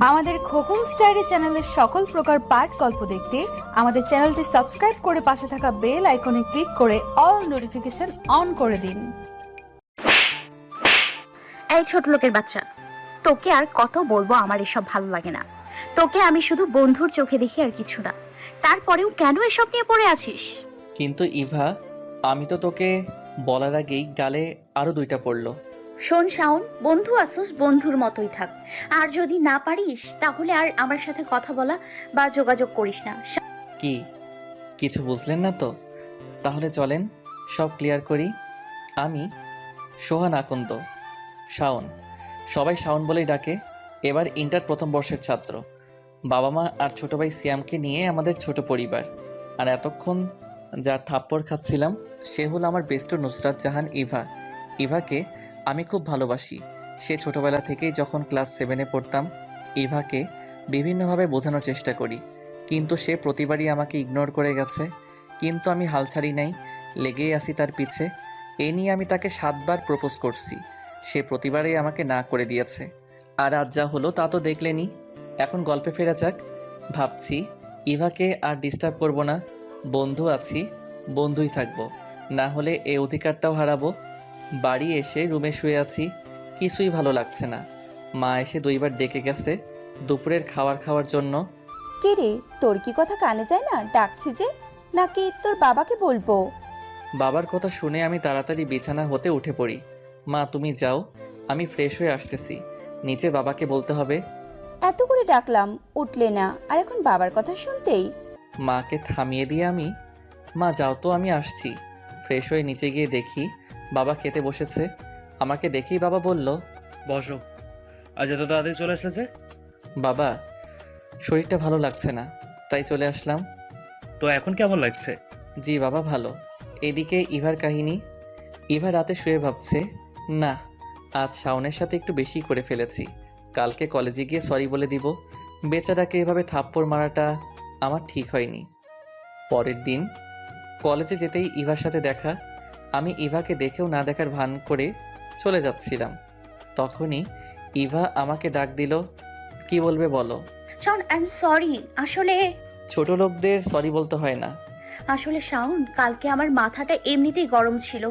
আমাদের খোকন স্টাইরি চ্যানেলের সকল প্রকার পাঠ গল্প দেখতে আমাদের চ্যানেলটি সাবস্ক্রাইব করে পাশে থাকা বেল আইকনে ক্লিক করে অল নোটিফিকেশন অন করে দিন। এই ছোট লোকের বাচ্চা, তোকে আর কত বলবো আমার এসব ভালো লাগে না। তোকে আমি শুধু বন্ধুর চোখে দেখি আর কিছু না। তারপরেও কেন এসব নিয়ে পড়ে আছিস? কিন্তু ইভা, আমি তো তোকে বলার আগেই গালে আরো 2টা পড়লো। শোন শাওন, বন্ধু আসুস বন্ধুর মতোই থাক। আর যদি না পারিস তাহলে আর আমার সাথে কথা বলা বা যোগাযোগ করিস না। কি কিছু বুঝলেন না তো? তাহলে চলেন সব ক্লিয়ার করি। আমি সোহান আকন্দ, শাওন, সবাই শাওন বলেই ডাকে। এবার ইন্টার প্রথম বর্ষের ছাত্র। বাবা মা আর ছোট ভাই সিয়ামকে নিয়ে আমাদের ছোট পরিবার। আর এতক্ষণ যার থাপ্পড় খাচ্ছিলাম সে হলো আমার বেস্ট নুসরাত জাহান ইভা। ইভাকে আমি খুব ভালোবাসি। সে ছোটবেলা থেকেই যখন ক্লাস 7-এ পড়তাম ইভাকে বিভিন্নভাবে বোঝানোর চেষ্টা করি, কিন্তু সে প্রতিবারই আমাকে ইগনোর করে গেছে। কিন্তু আমি হাল ছাড়ি নাই, লেগেই আসি তার পিছে। এ নিয়ে আমি তাকে 7বার প্রপোজ করছি, সে প্রতিবারই আমাকে না করে দিয়েছে। আর আজ যা হলো তা তো দেখলেনি। এখন গল্পে ফেরা যাক। ভাবছি ইভাকে আর ডিস্টার্ব করব না, বন্ধু আছি, বন্ধুই থাকবো, না হলে এই অধিকারটাও হারাবো। বাড়ি এসে রুমে শুয়ে আছি, কিছুই ভালো লাগছে না। মা এসে 2বার ডেকে গেছে দুপুরের খাওয়ার জন্য। কে রে, তোর কি কথা কানে যায় না? ডাকছি যে, নাকি তোর বাবাকে বলবো? বাবার কথা শুনে আমি তাড়াতাড়ি বিছানা হতে উঠে পড়ি। মা তুমি যাও, আমি ফ্রেশ হয়ে আসতেছি, নিচে বাবাকে বলতে হবে। এত করে ডাকলাম, উঠলে না, আর এখন বাবার কথা শুনতেই। মাকে থামিয়ে দিয়ে আমি, মা যাও তো আমি আসছি। ফ্রেশ হয়ে নিচে গিয়ে দেখি বাবা খেতে বসেছে। আমাকে দেখেই বাবা বলল, বসো। আজ এত তাড়াতাড়ি চলে আসলে যে? বাবা শরীরটা ভালো লাগছে না, তাই চলে আসলাম। তো এখন কেমন লাগছে? জি বাবা ভালো। এদিকে ইভার কাহিনী। ইভা রাতে শুয়ে ভাবছে, না আজ শাওনের সাথে একটু বেশি করে ফেলেছি, কালকে কলেজে গিয়ে সরি বলে দিব। বেচারাকে এভাবে থাপ্পড় মারাটা আমার ঠিক হয়নি। পরের দিন কলেজে যেতেই ইভার সাথে দেখা। আমি ইভাকে দেখেও না দেখার ভান করে চলে যাচ্ছিলাম, তখনই ইভা আমাকে ডাক দিল। কি বলবে বলো? Shaon, I am sorry. ছোট লোকদের সরি বলতে হয় না। আসলে শাওন, কালকে আমার মাথাটা এমনিতেই গরম ছিল,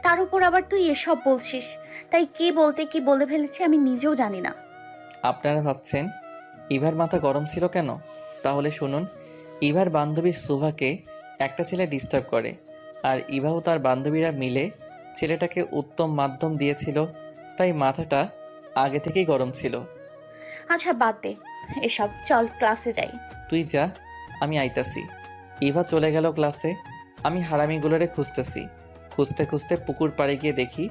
তার উপর আবার তুই এসব বলছিস, তাই কি বলতে কি বলে ফেলেছি আমি নিজেও জানি না। আপনারা ভাবছেন ইভার মাথা গরম ছিল কেন? তাহলে শুনুন। ইভার বান্ধবী সুভাকে একটা ছেলে ডিস্টার্ব করে, আর ইভাও তার বান্ধবীরা মিলে ছেলেটাকে উত্তম মাধ্যম দিয়েছিল, তাই মাথাটা আগে থেকেই গরম ছিল। আচ্ছা বাদ দে এসব, চল ক্লাসে যাই। তুই যা, আমি আইতাছি। ইভা চলে গেল ক্লাসে। আমি হারামিগুলোরে খুঁজতেছি। খুঁজতে খুঁজতে পুকুর পাড়ে গিয়ে দেখি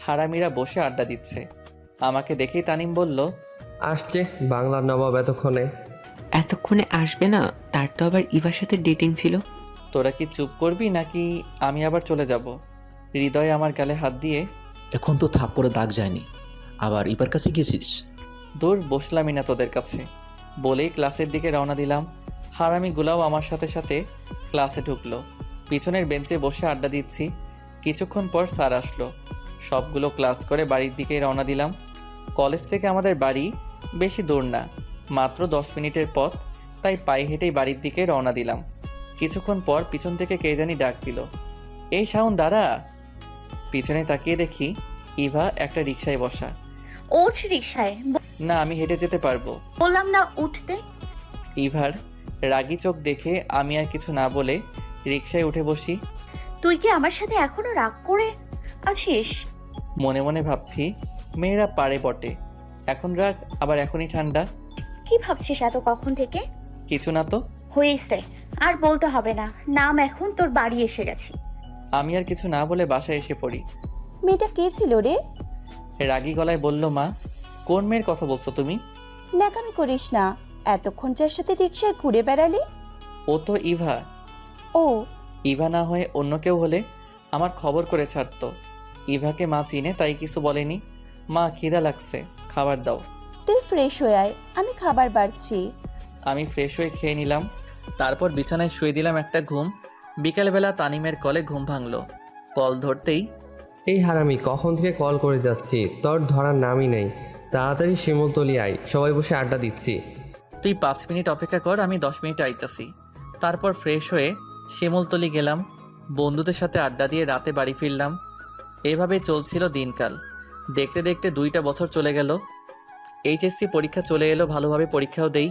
হারামিরা বসে আড্ডা দিচ্ছে। আমাকে দেখেই তানিম বলল, আসছে বাংলার নবাব এতক্ষণে। এতক্ষণে আসবে না? তার তো আবার ইভার সাথে ডেটিং ছিল। তোরা কি চুপ করবি নাকি আমি আবার চলে যাব? হৃদয় আমার গালে হাত দিয়ে, এখন তো থাপ্পড়ে দাগ যায়নি, আবার ইবার কাছে গেছিস? দূর বসলামই না তোদের কাছে, বলেই ক্লাসের দিকে রওনা দিলাম। হারামিগুলাও আমার সাথে সাথে ক্লাসে ঢুকলো। পিছনের বেঞ্চে বসে আড্ডা দিচ্ছি। কিছুক্ষণ পর স্যার আসলো। সবগুলো ক্লাস করে বাড়ির দিকে রওনা দিলাম। কলেজ থেকে আমাদের বাড়ি বেশি দূর না, মাত্র 10 মিনিটের পথ, তাই পায়ে হেঁটেই বাড়ির দিকে রওনা দিলাম। কিছুক্ষণ পর পিছন থেকে কে জানি ডাক দিল, এই শাওন দাঁড়া। পিছনে তাকিয়ে দেখি ইভা একটা রিকশায় বসা। ওঠ রিকশায়। না আমি হেঁটে যেতে পারবো। বললাম না উঠতে। ইভার রাগী চোখ দেখে আমি আর কিছু না বলে রিকশায় উঠে বসি। তুই কি আমার সাথে এখনো রাগ করে আছিস? মনে মনে ভাবছি মেয়েরা পারে বটে, এখন রাগ আবার এখনই ঠান্ডা। কি ভাবছিস এত কখন থেকে? কিছু না তো। হয়েছে, আর বলতে হবে না, নাম, এখন তোর বাড়ি এসে গেছি। আমি আর কিছু না বলে বাসায় এসে পড়ি। মেয়েটা কে ছিল রে? রাগী গলায় বলল মা। কোন মেয়ের কথা বলছো তুমি? ন্যাকামি করিস না, এতক্ষণ যার সাথে রিক্সায় ঘুরে বেড়ালি। ও তো ইভা। ও ইভা না হয়ে অন্য কেউ হলে আমার খবর করে ছাড়তো। ইভাকে মা চিনে, তাই কিছু বলেনি। মা খিদা লাগছে, খাবার দাও। তুই ফ্রেশ হয়ে আয়, আমি খাবার বাড়ছি। আমি ফ্রেশ হয়ে খেয়ে নিলাম, তারপর বিছানায় শুয়ে দিলাম একটা ঘুম। বিকালবেলা তানিমের কলে ঘুম ভাঙলো। কল ধরতেই, এই হারামি কখন থেকে কল করে যাচ্ছি, তোর ধরার নামই নেই। তাড়াতাড়ি শিমুলতলি আয়, সবাই বসে আড্ডা দিচ্ছি। তুই 5 মিনিট অপেক্ষা কর, আমি 10 মিনিট আইতাছি। তারপর ফ্রেশ হয়ে শিমুলতলি গেলাম, বন্ধুদের সাথে আড্ডা দিয়ে রাতে বাড়ি ফিরলাম। এভাবে চলছিল দিনকাল। দেখতে দেখতে 2টা বছর চলে গেল। এইচএসসি পরীক্ষা চলে এলো, ভালোভাবে পরীক্ষাও দেই।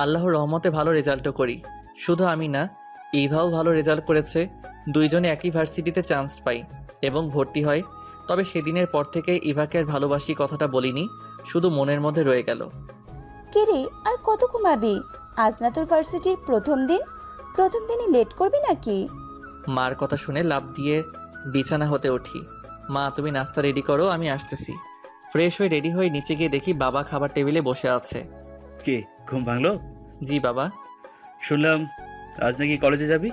আল্লাহর রহমতে ভালো রেজাল্টও করি। শুধু আমি না, ইভাও ভালো রেজাল্ট করেছে। দুইজনে একই ভার্সিটিতে চান্স পাই এবং ভর্তি হয়। তবে সেদিনের পর থেকে ইভাকে আর ভালোবাসি কথাটা বলিনি, শুধু মনের মধ্যে রয়ে গেল। কে রে, আর কত ঘুমাবি? আজ না তোর ভার্সিটির প্রথম দিন? প্রথম দিনই লেট করবি নাকি? মার কথা শুনে লাফ দিয়ে বিছানা হতে উঠি। মা, তুমি নাস্তা রেডি করো, আমি আসতেছি। ফ্রেশ হয়ে রেডি হয়ে নিচে গিয়ে দেখি বাবা খাবার টেবিলে বসে আছে। কে, ঘুম ভাঙলো? জি বাবা। শুনলাম আজ নাকি কলেজে যাবি।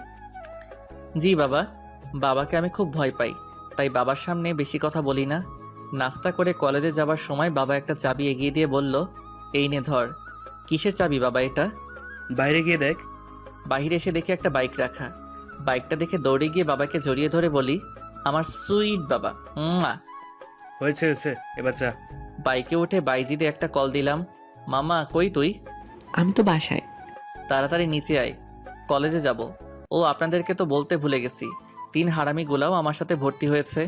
জি বাবা। বাবাকে আমি খুব ভয় পাই, তাই বাবার সামনে বেশি কথা বলি না। নাস্তা করে কলেজে যাবার সময় বাবা একটা চাবি এগিয়ে দিয়ে বলল, এই নে ধর। কিসের চাবি বাবা এটা? বাইরে গিয়ে দেখ। বাইরে এসে দেখি একটা বাইক রাখা। বাইকটা দেখে দৌড়ে গিয়ে বাবাকে জড়িয়ে ধরে বলি, আমার সুইট বাবা। হয়েছে হয়েছে, এবার যা। বাইকে উঠে বাইজিদে একটা কল দিলাম। মামা কই তুই? আমি তো বাসায়। তাড়াতাড়ি নিচে আয়, কলেজে যাব। ও আপনাদেরকে তো বলতে ভুলে গেছি, 3 হারামিগুলাও আমার সাথে ভর্তি হয়েছে।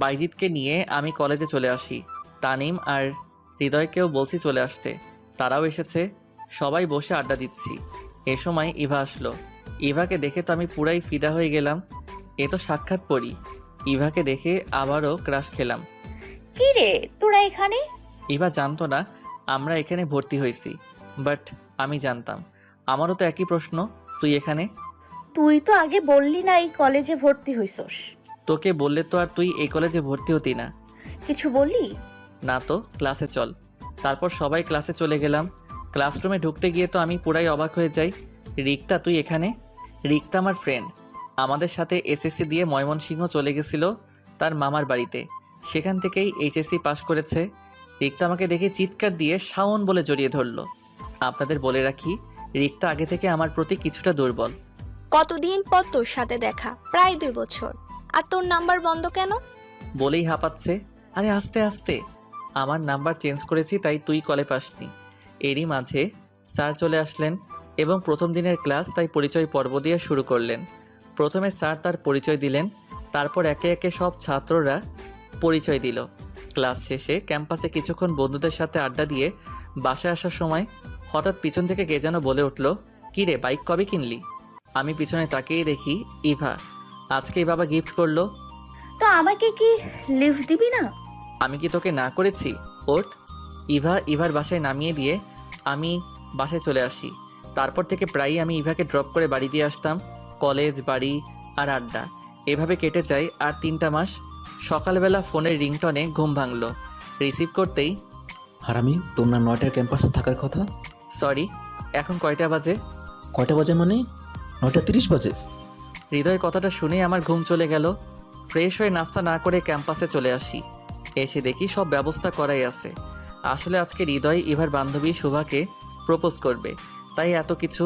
বাইজিদকে নিয়ে আমি কলেজে চলে আসি। তানিম আর হৃদয়কেও বলছি চলে আসতে, তারাও এসেছে। সবাই বসে আড্ডা দিচ্ছি। এ সময় ইভা আসলো। ইভাকে দেখে তো আমি পুরাই ফিদা হয়ে গেলাম। এ তো সাক্ষাৎ পড়ি। ইভাকে দেখে আবারও ক্রাশ খেলাম। কি রে তোরা এখানে? ইভা জানতো না আমরা এখানে ভর্তি হয়েছি, বাট আমি জানতাম। আমারও তো একই প্রশ্ন, তুই এখানে? তুই তো আগে বললি না এই কলেজে ভর্তি হইছস। তোকে বললে তো আর তুই এই কলেজে ভর্তি হতি না। কিছু বললি? না তো, ক্লাসে চল। তারপর সবাই ক্লাসে চলে গেলাম। ক্লাসরুমে ঢুকতে গিয়ে তো আমি পুরাই অবাক হয়ে যাই। রিক্তা তুই এখানে? রিক্তা আমার ফ্রেন্ড, আমাদের সাথে এসএসসি দিয়ে ময়মনসিংহ চলে গেছিল তার মামার বাড়িতে। সেখান থেকেই এইচএসসি পাশ করেছে। রিক্তা আমাকে দেখে চিৎকার দিয়ে শাওন বলে জড়িয়ে ধরল। আপনাদের বলে রাখি, রিক্তা আগে থেকে আমার প্রতি কিছুটা দুর্বল। কতদিন পর তোর সাথে দেখা, প্রায় 2 বছর। আর তোর নাম্বার বন্ধ কেন? বলেই হাঁপাচ্ছে। আরে আস্তে আস্তে, আমার নাম্বার চেঞ্জ করেছি তাই তুই কলে পাসনি। এরই মাঝে স্যার চলে আসলেন এবং প্রথম দিনের ক্লাস, তাই পরিচয় পর্ব দিয়ে শুরু করলেন। প্রথমে স্যার তার পরিচয় দিলেন, তারপর একে একে সব ছাত্ররা পরিচয় দিল। ক্লাস শেষে ক্যাম্পাসে কিছুক্ষণ বন্ধুদের সাথে আড্ডা দিয়ে বাসায় আসার সময় হঠাৎ পিছন থেকে কে যেন বলে উঠল, কী রে, বাইক কবে কিনলি? আমি পিছনে তাকিয়ে দেখি ইভা। আজকেই বাবা গিফট করলো। তো আমাকে কি লিফট দিবি না? আমি কি তোকে না করেছি? ওঠ। ইভার বাসায় নামিয়ে দিয়ে আমি বাসায় চলে আসি। তারপর থেকে প্রায়ই আমি ইভাকে ড্রপ করে বাড়ি দিয়ে আসতাম। কলেজ, বাড়ি আর আড্ডা এভাবে কেটে যায় আর 3টা মাস। সকালবেলা ফোনের রিংটনে ঘুম ভাঙলো। রিসিভ করতেই, হারামি, তোর না 9টার ক্যাম্পাসে থাকার কথা? সরি, এখন কয়টা বাজে? কয়টা বাজে মানে? 9:30 বাজে। হৃদয়ের কথাটা শুনেই আমার ঘুম চলে গেল। ফ্রেশ হয়ে নাস্তা না করে ক্যাম্পাসে চলে আসি। এসে দেখি সব ব্যবস্থা করাই আছে। আসলে আজকে হৃদয় ইভার বান্ধবী শুভাকে প্রপোজ করবে, তাই এত কিছু।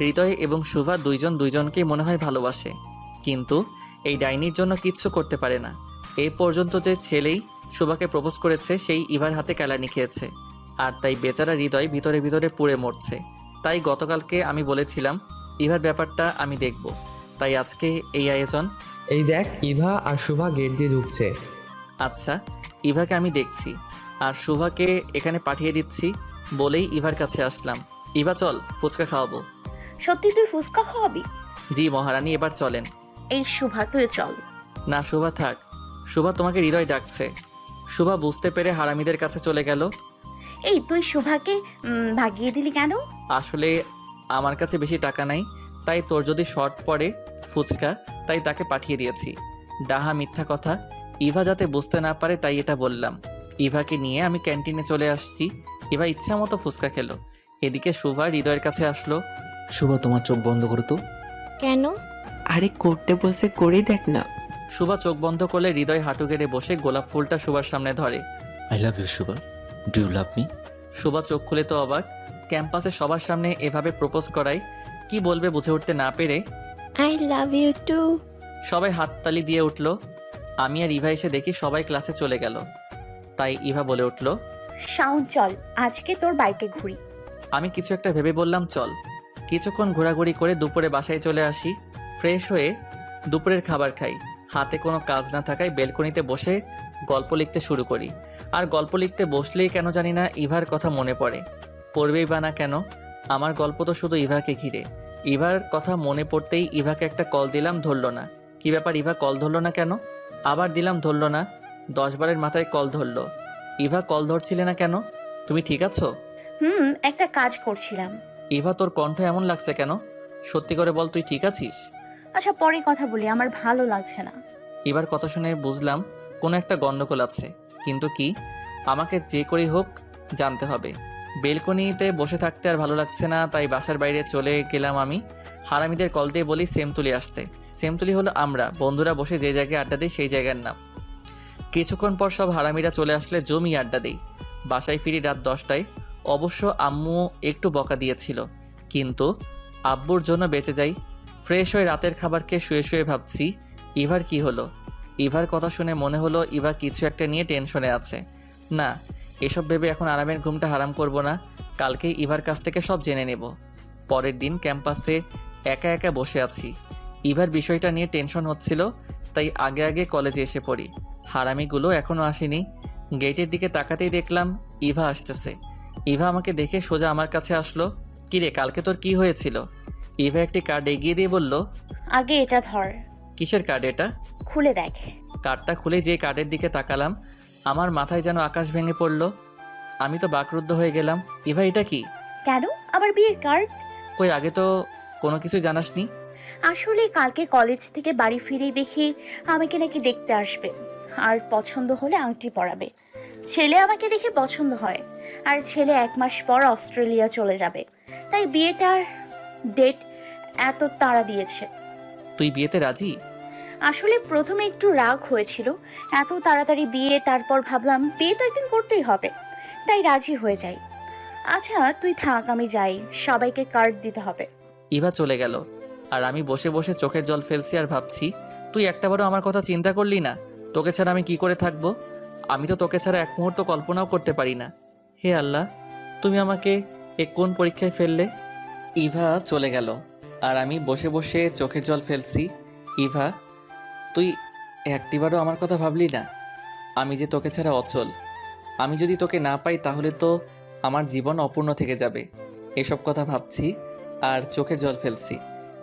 হৃদয় এবং শুভা দুইজনকে মনে হয় ভালোবাসে, কিন্তু এই ডাইনির জন্য কিচ্ছু করতে পারে না। এই পর্যন্ত যে ছেলেই শুভাকে প্রপোজ করেছে সেই ইভার হাতে কেলানি খেয়েছে, আর তাই বেচারা হৃদয় ভিতরে ভিতরে পুড়ে মরছে। তাই গতকালকে আমি বলেছিলাম ইভার ব্যাপারটা আমি দেখব, তাই আজকে এই আয়োজন। এই দেখ, ইভা আর শুভা গেট দিয়ে ঢুকছে। আচ্ছা, ইভাকে আমি দেখছি আর শুভাকে এখানে পাঠিয়ে দিচ্ছি বলেই ইভার কাছে আসলাম। ইভা চল, ফুচকা খাওয়াবো। সত্যি তুই ফুচকা খাওয়াবি? জি মহারানী, এবার চলেন। এই শুভা তুই চল। না শুভা থাক, শুভা তোমাকে হৃদয় ডাকছে। শুভা বুঝতে পেরে হারামিদের কাছে চলে গেল। এই তুই শুভাকে ভাগিয়ে দিলি কেন? আসলে আমার কাছে বেশি টাকা নাই, তাই তোর যদি শর্ট পড়ে ফুচকা, তাই তাকে পাঠিয়ে দিয়েছি। ডাহা মিথ্যা কথা। ইভা যাতে বুঝতে না পারে তাই এটা বললাম। ইভাকে নিয়ে আমি ক্যান্টিনে চলে আসছি। ইভা ইচ্ছা মতো ফুচকা খেলো। এদিকে শুভা হৃদয়ের কাছে আসলো। শুভ, তোমার চোখ বন্ধ করো তো। কেন? আরে করতে বসে করেই দেখ না। শুভা চোখ বন্ধ করলে হৃদয় হাঁটু গেড়ে বসে গোলাপ ফুলটা শুভার সামনে ধরে। I love you Shubho, do you love me? Shubha চোখ খুলে তো অবাক। ক্যাম্পাসে সবার সামনে এভাবে প্রপোজ করায় কি বলবে বুঝে উঠতে না পেরে আই লাভ ইউ টু। সবাই হাততালি দিয়ে উঠল। আমি আর ইভা এসে দেখি সবাই ক্লাসে চলে গেল। তাই ইভা বলে উঠল, শাওন চল, আজকে তোর বাইকে ঘুরি। আমি কিছু একটা ভেবে বললাম চল। কিছুক্ষণ ঘোরাঘুরি করে দুপুরে বাসায় চলে আসি। ফ্রেশ হয়ে দুপুরের খাবার খাই। হাতে কোনো কাজ না থাকায় বেলকনিতে বসে গল্প লিখতে শুরু করি। আর গল্প লিখতে বসলেই কেন জানি না ইভার কথা মনে পড়ে। পড়বেই বা না কেন, আমার গল্প তো শুধু ইভাকে ঘিরে। ইভার কথা মনে পড়তেই ইভাকে একটা কল দিলাম, ধরলো না। কি ব্যাপার, ইভা কল ধরলো না কেন? আবার দিলাম, ধরলো না। 10 বারের মাথায় কল ধরলো। ইভা কল ধরছিলে না কেন? তুমি ঠিক আছো? একটা কাজ করছিলাম। ইভা, তোর কণ্ঠ এমন লাগছে কেন? সত্যি করে বল, তুই ঠিক আছিস? আচ্ছা পরে কথা বলি, আমার ভালো লাগছে না। এবার কথা শুনে বুঝলাম কোনো একটা গন্ডগোল আছে, কিন্তু কি? আমাকে যে করেই হোক জানতে হবে। বেলকনিতে বসে থাকতে আর ভালো লাগছে না, তাই বাসার বাইরে চলে গেলাম আমি। হারামিদের কল দিয়ে বলি সেমতুলি আসতে। সেমতুলি হলো আমরা বন্ধুরা বসে যে জায়গায় আড্ডা দিই সেই জায়গার নাম। কিছুক্ষণ পর সব হারামিরা চলে আসলে জমি আড্ডা দিই। বাসায় ফিরি রাত 10টায়। অবশ্য আম্মু একটু বকা দিয়েছিল, কিন্তু আব্বুর জন্য বেঁচে যাই। ফ্রেশ হয়ে রাতের খাবার খেয়ে শুয়ে শুয়ে ভাবছি ইভার কি হলো। ইভার কথা শুনে মনে হলো ইভা কিছু একটা নিয়ে টেনশনে আছে। না, এসব ভেবে এখন আরামের ঘুমটা হারাম করব না। কালকেই ইভার কাছ থেকে সব জেনে নেব। পরের দিন ক্যাম্পাসে একা একা বসে আছি। ইভার বিষয়টা নিয়ে টেনশন হচ্ছিল, তাই আগে আগে কলেজে এসে পড়ি। হারামিগুলো এখনও আসেনি। গেটের দিকে তাকাতেই দেখলাম ইভা আসতেছে। ইভা আমাকে দেখে সোজা আমার কাছে আসলো। কিরে, কালকে তোর কি হয়েছিল? ইভা একটি কার্ড এগিয়ে দিয়ে বলল, আগে এটা ধর। কিসের কার্ড এটা? খুলে দেখ। কার্ডটা খুলে যে কার্ডের দিকে তাকালাম, আমার মাথায় যেন আকাশ ভেঙে পড়ল। আমি তো বাকরুদ্ধ হয়ে গেলাম। ইভা, এটা কি? কেন? আবার বিয়ের কার্ড? কই, আগে তো কোনো কিছু জানাসনি। আসলে কালকে কলেজ থেকে বাড়ি ফিরে দেখি আমাকে নাকি দেখতে আসবে, আর পছন্দ হলে আংটি পরাবে। ছেলে আমাকে দেখে পছন্দ হয়, আর ছেলে 1 মাস পর অস্ট্রেলিয়া চলে যাবে, তাই বিয়েটার ডেট এত তাড়া দিয়েছে। তুই বিয়েতে রাজি? আসলে প্রথমে একটু রাগ হয়েছিল, এত তাড়াতাড়ি বিয়ে। তারপর ভাবলাম বিয়ে তো একদিন করতেই হবে, তাই রাজি হয়ে যাই। আচ্ছা তুই থাক, আমি যাই, সবাইকে কার্ড দিতে হবে। ইভা চলে গেল, আর আমি বসে বসে চোখের জল ফেলছি আর ভাবছি তুই একটাবারও আমার কথা চিন্তা করলি না। তোকে ছাড়া আমি কি করে থাকবো? আমি তো তোকে ছাড়া এক মুহূর্ত কল্পনাও করতে পারি না। হে আল্লাহ, তুমি আমাকে এ কোন পরীক্ষায় ফেললে? ইভা চলে গেল, আর আমি বসে বসে চোখের জল ফেলছি। ইভা, তুই একটিবারও আমার কথা ভাবলি না? আমি যে তোকে ছাড়া অচল। আমি যদি তোকে না পাই তাহলে তো আমার জীবন অপূর্ণ থেকে যাবে। এসব কথা ভাবছি আর চোখের জল ফেলছি।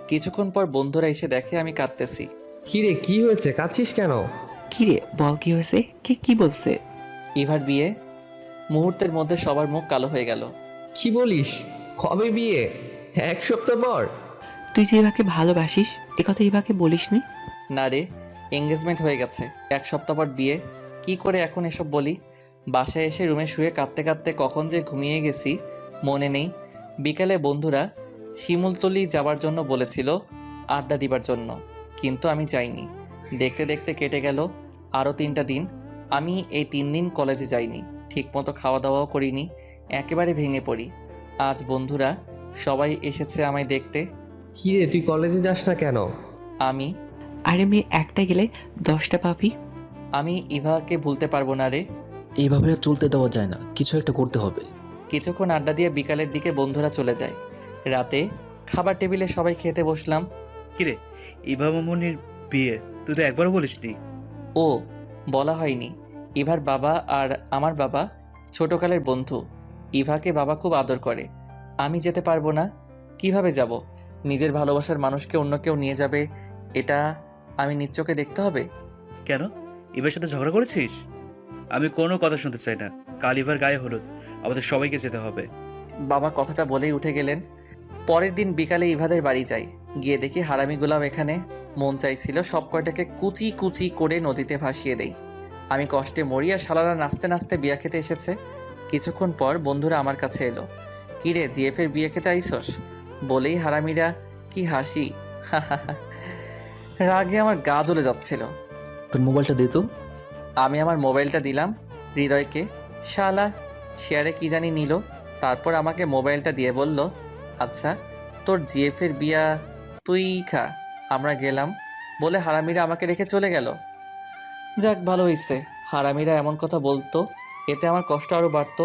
কিছুক্ষণ পর বন্ধুরা এসে দেখে আমি কাঁদতেছি। কিরে, কি হয়েছে? কাঁদছিস কেন? কিরে বল, কি হয়েছে? কে কি বলছে? ইভার বিয়ে। মুহূর্তের মধ্যে সবার মুখ কালো হয়ে গেল। কি বলিস? কবে বিয়ে? 1 সপ্তাহ পর? তুই যে ইভাকে ভালোবাসিস এ কথা ইভাকে বলিসনি? না রে, এঙ্গেজমেন্ট হয়ে গেছে। 1 সপ্তাহ পর বিয়ে। কি করে এখন এসব বলি? বাসায় এসে রুমে শুয়ে কাঁদতে কাঁদতে কখন যে ঘুমিয়ে গেছি মনে নেই। বিকালে বন্ধুরা শিমুলতলি যাবার জন্য বলেছিল, আড্ডা দিবার জন্য, কিন্তু আমি যাইনি। দেখতে দেখতে কেটে গেল আরও 3টা দিন। আমি এই 3 দিন কলেজে যাইনি, ঠিকমতো খাওয়া দাওয়াও করিনি, একেবারে ভেঙে পড়ি। আজ বন্ধুরা সবাই এসেছে আমায় দেখতে। কিরে, তুই কলেজে যাস না কেন? আমি আরে মেয়ে একটা গেলে 10টা পাবি। আমি ইভাকে ভুলতে পারবো না রে। এইভাবে আর চলতে দেওয়া যায় না, কিছু একটা করতে হবে। কিছুক্ষণ আড্ডা দিয়ে বিকালের দিকে বন্ধুরা চলে যায়। রাতে খাবার টেবিলে সবাই খেতে বসলাম। কিরে, ইভা মামনির বিয়ে তুই তো একবারও বলিসনি। ও, বলা হয়নি। ইভার বাবা আর আমার বাবা ছোটকালের বন্ধু। ইভাকে বাবা খুব আদর করে। আমি যেতে পারবো না। কিভাবে যাব? নিজের ভালোবাসার মানুষকে অন্য কেউ নিয়ে যাবে, এটা আমি নিজ চোখে দেখতে হবে। কেন, ইভার সাথে ঝগড়া করেছিস? আমি কোনো কথা শুনতে চাই না। কাল ইভার গায়ে হলুদ, আমাদের সবাইকে যেতে হবে। বাবা কথাটা বলেই উঠে গেলেন। পরের দিন বিকালে ইভাদের বাড়ি যাই। গিয়ে দেখি হারামিগুলাও এখানে। মন চাইছিল সব কয়টাকে কুচি কুচি করে নদীতে ভাসিয়ে দেই। আমি কষ্টে মরি আর শালারা নাচতে নাচতে বিয়া খেতে এসেছে। কিছুক্ষণ পর বন্ধুরা আমার কাছে এলো। কিরে, জিএফের বিয়ে খেতে আইসস? বলেই হারামিরা কি হাসি। রাগে আমার গা জ্বলে যাচ্ছিল। তোর মোবাইলটা দে তো। আমি আমার মোবাইলটা দিলাম হৃদয়কে। শালা শেয়ারে কি জানি নিল, তারপর আমাকে মোবাইলটা দিয়ে বলল, আচ্ছা তোর জিএফের বিয়া তুই খা, আমরা গেলাম। বলে হারামিরা আমাকে রেখে চলে গেল। যাক, ভালো হয়েছে। হারামিরা এমন কথা বলতো এতে আমার কষ্ট আরও বাড়তো।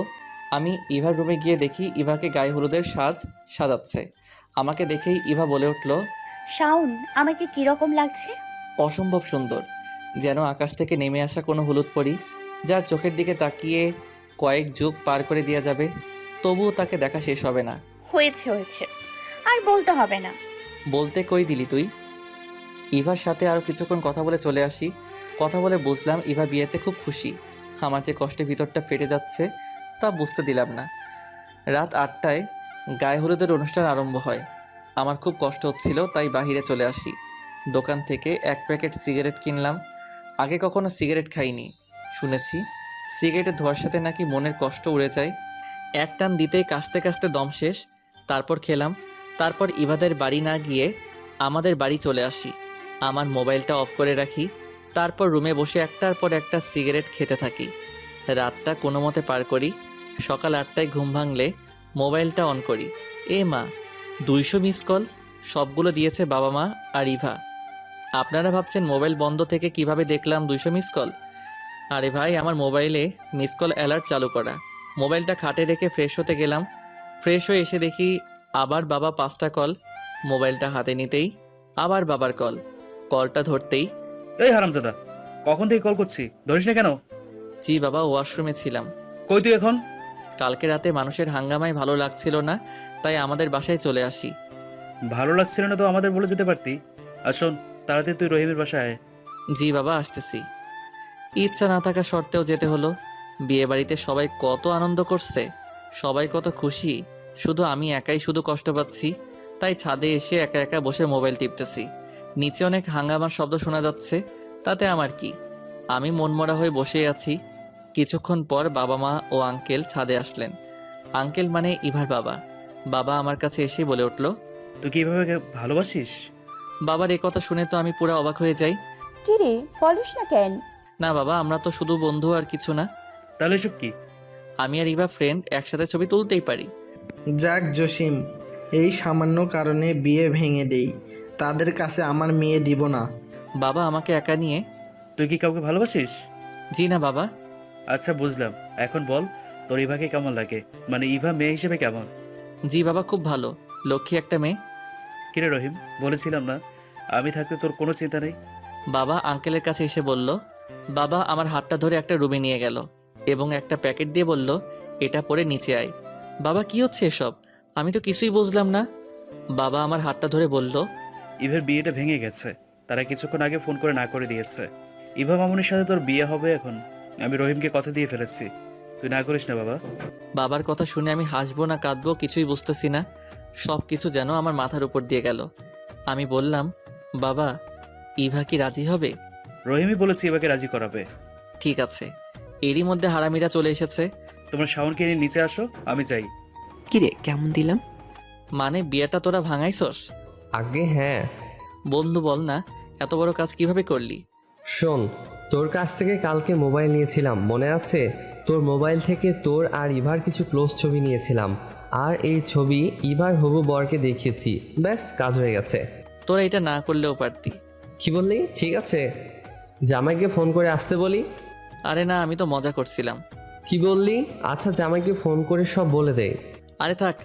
আমি ইভার রুমে গিয়ে দেখি ইভাকে গায়ে হলুদের সাজাচ্ছে। আমাকে দেখেই ইভা বলে উঠল, শাওন, আমাকে কিরকম লাগছে? অসম্ভব সুন্দর, যেন আকাশ থেকে নেমে আসা কোনো হলুদ পরি, যার চোখের দিকে তাকিয়ে কয়েক যুগ পার করে দেওয়া যাবে, তবুও তাকে দেখা শেষ হবে না। হয়েছে হয়েছে, আর বলতে হবে না। বলতে কই দিলি তুই? ইভার সাথে আরও কিছুক্ষণ কথা বলে চলে আসি। কথা বলে বুঝলাম ইভা বিয়েতে খুব খুশি। আমার যে কষ্টে ভিতরটা ফেটে যাচ্ছে তা বুঝতে দিলাম না। রাত 8টায় গায়ে হলুদের অনুষ্ঠান আরম্ভ হয়। আমার খুব কষ্ট হচ্ছিল, তাই বাহিরে চলে আসি। দোকান থেকে 1 প্যাকেট সিগারেট কিনলাম। আগে কখনো সিগারেট খাইনি। শুনেছি সিগারেটের ধোঁয়ার সাথে নাকি মনের কষ্ট উড়ে যায়। এক টান দিতেই কাশতে কাশতে দম শেষ। তারপর খেলাম। তারপর ইভাদের বাড়ি না গিয়ে আমাদের বাড়ি চলে আসি। আমার মোবাইলটা অফ করে রাখি। তারপর রুমে বসে একটার পর একটা সিগারেট খেতে থাকি। রাতটা কোনো মতে পার করি। সকাল 8টায় ঘুম ভাঙলে মোবাইলটা অন করি। এ মা, 200 মিস কল! সবগুলো দিয়েছে বাবা মা আর ইভা। আপনারা ভাবছেন মোবাইল বন্ধ থেকে কিভাবে দেখলাম 200 মিস কল? আরে ভাই, আমার মোবাইলে মিস কল অ্যালার্ট চালু করা। মোবাইলটা খাটে রেখে ফ্রেশ হতে গেলাম। ফ্রেশ হয়ে এসে দেখি আবার বাবা 5টা কল। মোবাইলটা হাতে নিতেই আবার বাবার কল। কলটা ধরতেই, এই হারামজাদা, কখন থেকে কল করছি, ধরিস না কেন? জি বাবা, ওয়াশরুমে ছিলাম। কই তুই এখন? কালকে রাতে মানুষের হাঙ্গামায় ভালো লাগছিল না, তাই আমাদের বাসায় চলে আসি। ভালো লাগছিল না তো আমাদের বলে যেতে পারতি। আর শোন, তাড়াতাড়ি তুই রহিমের বাসায় আয়। জি বাবা, আসতেছি। ইচ্ছা না থাকা সত্ত্বেও যেতে হলো। বিয়ে বাড়িতে সবাই কত আনন্দ করছে, সবাই কত খুশি, শুধু আমি একাই শুধু কষ্ট পাচ্ছি। তাই ছাদে এসে একা একা বসে মোবাইল টিপতেছি। নিচে অনেক হাঙ্গামার শব্দ শোনা যাচ্ছে, তাতে আমার কি, আমি মনমরা হয়ে বসে আছি। কিছুক্ষণ পর বাবা মা ও আঙ্কেল ছাদে আসলেন। আঙ্কেল মানে ইভার বাবা। বাবা আমার কাছে এসে বলে উঠল, তুই কি এভাবে ভালোবাসিস? বাবার এই কথা শুনে তো আমি পুরো অবাক হয়ে যাই। কি রে, বলিস না কেন? না বাবা, আমরা তো শুধু বন্ধু আর কিছু না। তাহলে এসব কি? আমি আর ইভা ফ্রেন্ড, একসাথে ছবি তুলতেই পারি। যাক জসিম, এই সামান্য কারণে বিয়ে ভেঙে দেই, তাদের কাছে আমার মেয়ে দিব না। বাবা আমাকে একা নিয়ে, তুই কি কাউকে ভালোবাসিস? জি না বাবা। আচ্ছা বুঝলাম, এখন বল তোর ইভাকে কেমন লাগে, মানে ইভা মেয়ে হিসেবে কেমন? জি বাবা, খুব ভালো, লক্ষ্মী একটা মেয়ে। কিরে রহিম, বলেছিলাম না আমি থাকতে তোর কোনো চিন্তা নেই? বাবা আঙ্কেলের কাছে এসে বলল। বাবা আমার হাতটা ধরে একটা রুমে নিয়ে গেল এবং একটা প্যাকেট দিয়ে বলল, এটা পরে নিচে আয়। বাবা কি হচ্ছে এসব? আমি তো কিছুই বুঝলাম না। বাবা আমার হাতটা ধরে বলল, ইভার বিয়েটা ভেঙে গেছে, তারা কিছুক্ষণ আগে ফোন করে না করে দিয়েছে। ইভা মামুনির সাথে তোর বিয়ে হবে এখন। আমি রহিমকে কথা দিয়ে ফেলেছি, তুই না করিস না বাবা। বাবার কথা শুনে আমি হাসবো না কাঁদবো কিছুই বুঝতেছি না। সব কিছু যেন আমার মাথার উপর দিয়ে গেল। আমি বললাম, বাবা ইভা কি রাজি হবে? রহিমই বলেছে ইভাকে রাজি করাবে। ঠিক আছে। এরই মধ্যে হারামিরা চলে এসেছে। তোমরা শাওনকে নিয়ে নিচে আসো, আমি যাই। কিরে, কেমন দিলাম? মানে বিয়েটা তোরা ভাঙাইছস? আগে হ্যাঁ। বন্ধু বল না, এত বড় কাজ কিভাবে করলি? শোন, তোর কাছ থেকে কালকে মোবাইল নিয়েছিলাম, মনে আছে? তোর মোবাইল থেকে তোর আর ইভার কিছু ক্লোজ ছবি নিয়েছিলাম, আর এই ছবি ইভার হবু বরকে দেখিয়েছি। ব্যাস, কাজ হয়ে গেছে। তোরা এটা না করলেও পারতি। কি বললি? ঠিক আছে, জামাইকে ফোন করে আসতে বলি। আরে না, আমি তো মজা করছিলাম। কি বললি? আচ্ছা, জামাইকে ফোন করে সব বলে দে। আরে থাক,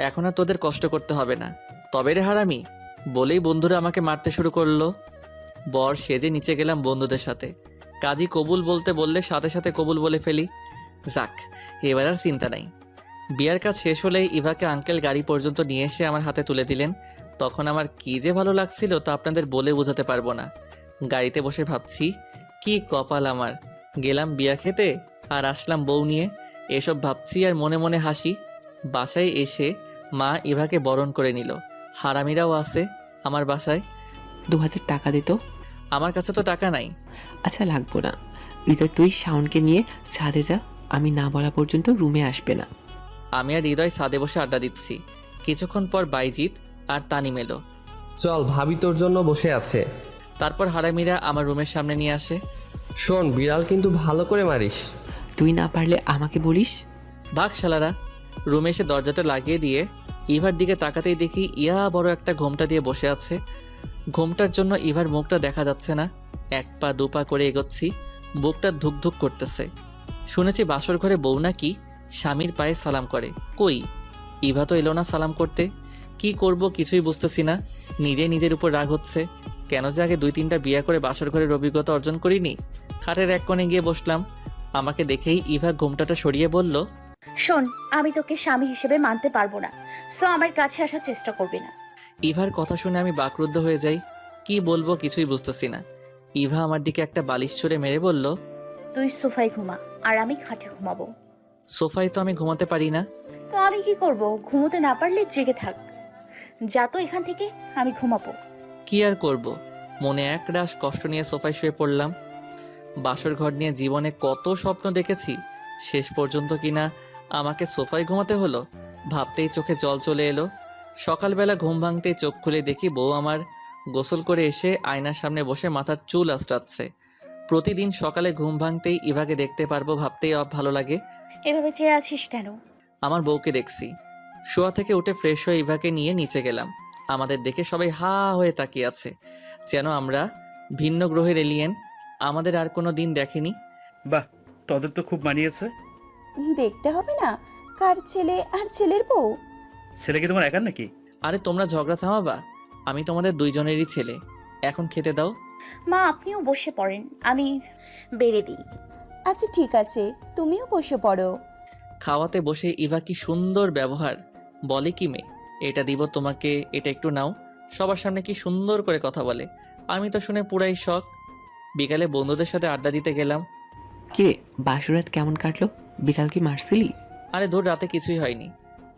এখন আর তোদের কষ্ট করতে হবে না। তবে রে হারামি, বলেই বন্ধুরা আমাকে মারতে শুরু করলো। বর সেজে নিচে গেলাম বন্ধুদের সাথে। কাজী কবুল বলতে বললে সাথে সাথে কবুল বলে ফেলি। যাক, এবার আর চিন্তা নাই। বিয়ার কাজ শেষ হলেই ইভাকে আঙ্কেল গাড়ি পর্যন্ত নিয়ে এসে আমার হাতে তুলে দিলেন। তখন আমার কি যে ভালো লাগছিল তা আপনাদের বলে বোঝাতে পারবো না। গাড়িতে বসে ভাবছি, কি কপাল আমার, গেলাম বিয়া খেতে আর আসলাম বউ নিয়ে। এসব ভাবছি আর মনে মনে হাসি। বাসায় এসে মা ইভাকে বরণ করে নিল। হারামিরাও আছে আমার বাসায়। 2000 টাকা দিত। আমার কাছে তো টাকা নাই। আচ্ছা, লাগবো না। হৃদয়, তুই শাওনকে নিয়ে ছাদে যা, আমি না বলা পর্যন্ত রুমে আসবে না। আমি আর হৃদয় ছাদে বসে আড্ডা দিচ্ছি। কিছুক্ষণ পর বাইজিৎ আর তানিম এলো। চল, ভাবি তোর জন্য বসে আছে। তারপর হারামিরা আমার রুমের সামনে নিয়ে আসে। শোন, বিড়াল কিন্তু ভালো করে মারিস। তুই না পারলে আমাকে বলিস। ভাগ শালারা। রুমে এসে দরজাটা লাগিয়ে দিয়ে ইভার দিকে তাকাতেই দেখি ইয়া বড় একটা ঘোমটা দিয়ে বসে আছে। ঘোমটার জন্য ইভার মুখটা দেখা যাচ্ছে না। 1 পা 2 পা করে এগোচ্ছি, বুকটা ধুকধুক করতেছে। শুনেছি বাসর ঘরে বউ নাকি স্বামীর পায়ে সালাম করে। কই, ইভা তো এলো না সালাম করতে। কি করব কিছুই বুঝতেছি না। নিজের উপর রাগ হচ্ছে। কেন যে আগে 2-3টা বিয়ে করে বাসর ঘরের অভিজ্ঞতা অর্জন করিনি। খাটের এক কোণে গিয়ে বসলাম। আমাকে দেখেই ইভা ঘোমটাটা সরিয়ে বলল, শোন, আমি তোকে স্বামী হিসেবে মানতে পারবো না, সো আমার কাছে আসার চেষ্টা করবি না। ইভার কথা শুনে আমি বাকরুদ্ধ হয়ে যাই। কি বলবো কিছুই বুঝতেছি না। ইভা আমার দিকে একটা বালিশ ছুঁড়ে মেরে বলল, তুই সোফায় ঘুমা আর আমি খাটে ঘুমাবো। সোফায় তো আমি ঘুমাতে পারি না। তো আমি কি করব? ঘুমোতে না পারলে জেগে থাক। যা তো এখান থেকে, আমি ঘুমাবো। কি আর করব, মনে একরাশ কষ্ট নিয়ে সোফায় শুয়ে পড়লাম। বাসর ঘর নিয়ে জীবনে কত স্বপ্ন দেখেছি, শেষ পর্যন্ত কিনা আমাকে সোফায় ঘুমাতে হলো। ভাবতেই চোখে জল চলে এলো। সকালবেলা ঘুম ভাঙতেই চোখ খুলে দেখি বউ আমার গোসল করে এসে আয়নার সামনে বসে মাথার চুল আঁচড়াচ্ছে। প্রতিদিন সকালে ঘুম ভাঙতেই ইভাকে দেখতে পারবো ভাবতেই ভালো লাগে। এভাবে চেয়ে আছিস কেন? আমার বউকে দেখছি। শোয়া থেকে উঠে ফ্রেশ হয়ে ইভাকে নিয়ে নিচে গেলাম। আমাদের দেখে সবাই হা হয়ে তাকিয়ে আছে, যেন আমরা ভিন্ন গ্রহের এলিয়েন। আমাদের আর কোনো দিন দেখেনি। বাহ, তোদের তো খুব মানিয়েছে। দেখতে হবে না কার ছেলে আর ছেলের বউ? ছেলে কি তোমার একার নাকি? আরে তোমরা ঝগড়া থামাবা, আমি তোমাদের দুইজনেরই ছেলে। এখন খেতে দাও। মা, আপনিও বসে পড়েন, আমি বেড়ে দিই। আচ্ছা ঠিক আছে, তুমিও বসে পড়ো। খাওয়াতে বসে ইভা কি সুন্দর ব্যবহার, বলে কি মেয়ে, এটা দিব তোমাকে, এটা একটু নাও। সবার সামনে কি সুন্দর করে কথা বলে। আমি তো শুনে পুরাই শখ। বিকালে বন্ধুদের সাথে আড্ডা দিতে গেলাম। কিরে, বাসরাত কেমন কাটলো? বিড়াল কি মারছিলি? আরে দূর, রাতে কিছুই হয়নি।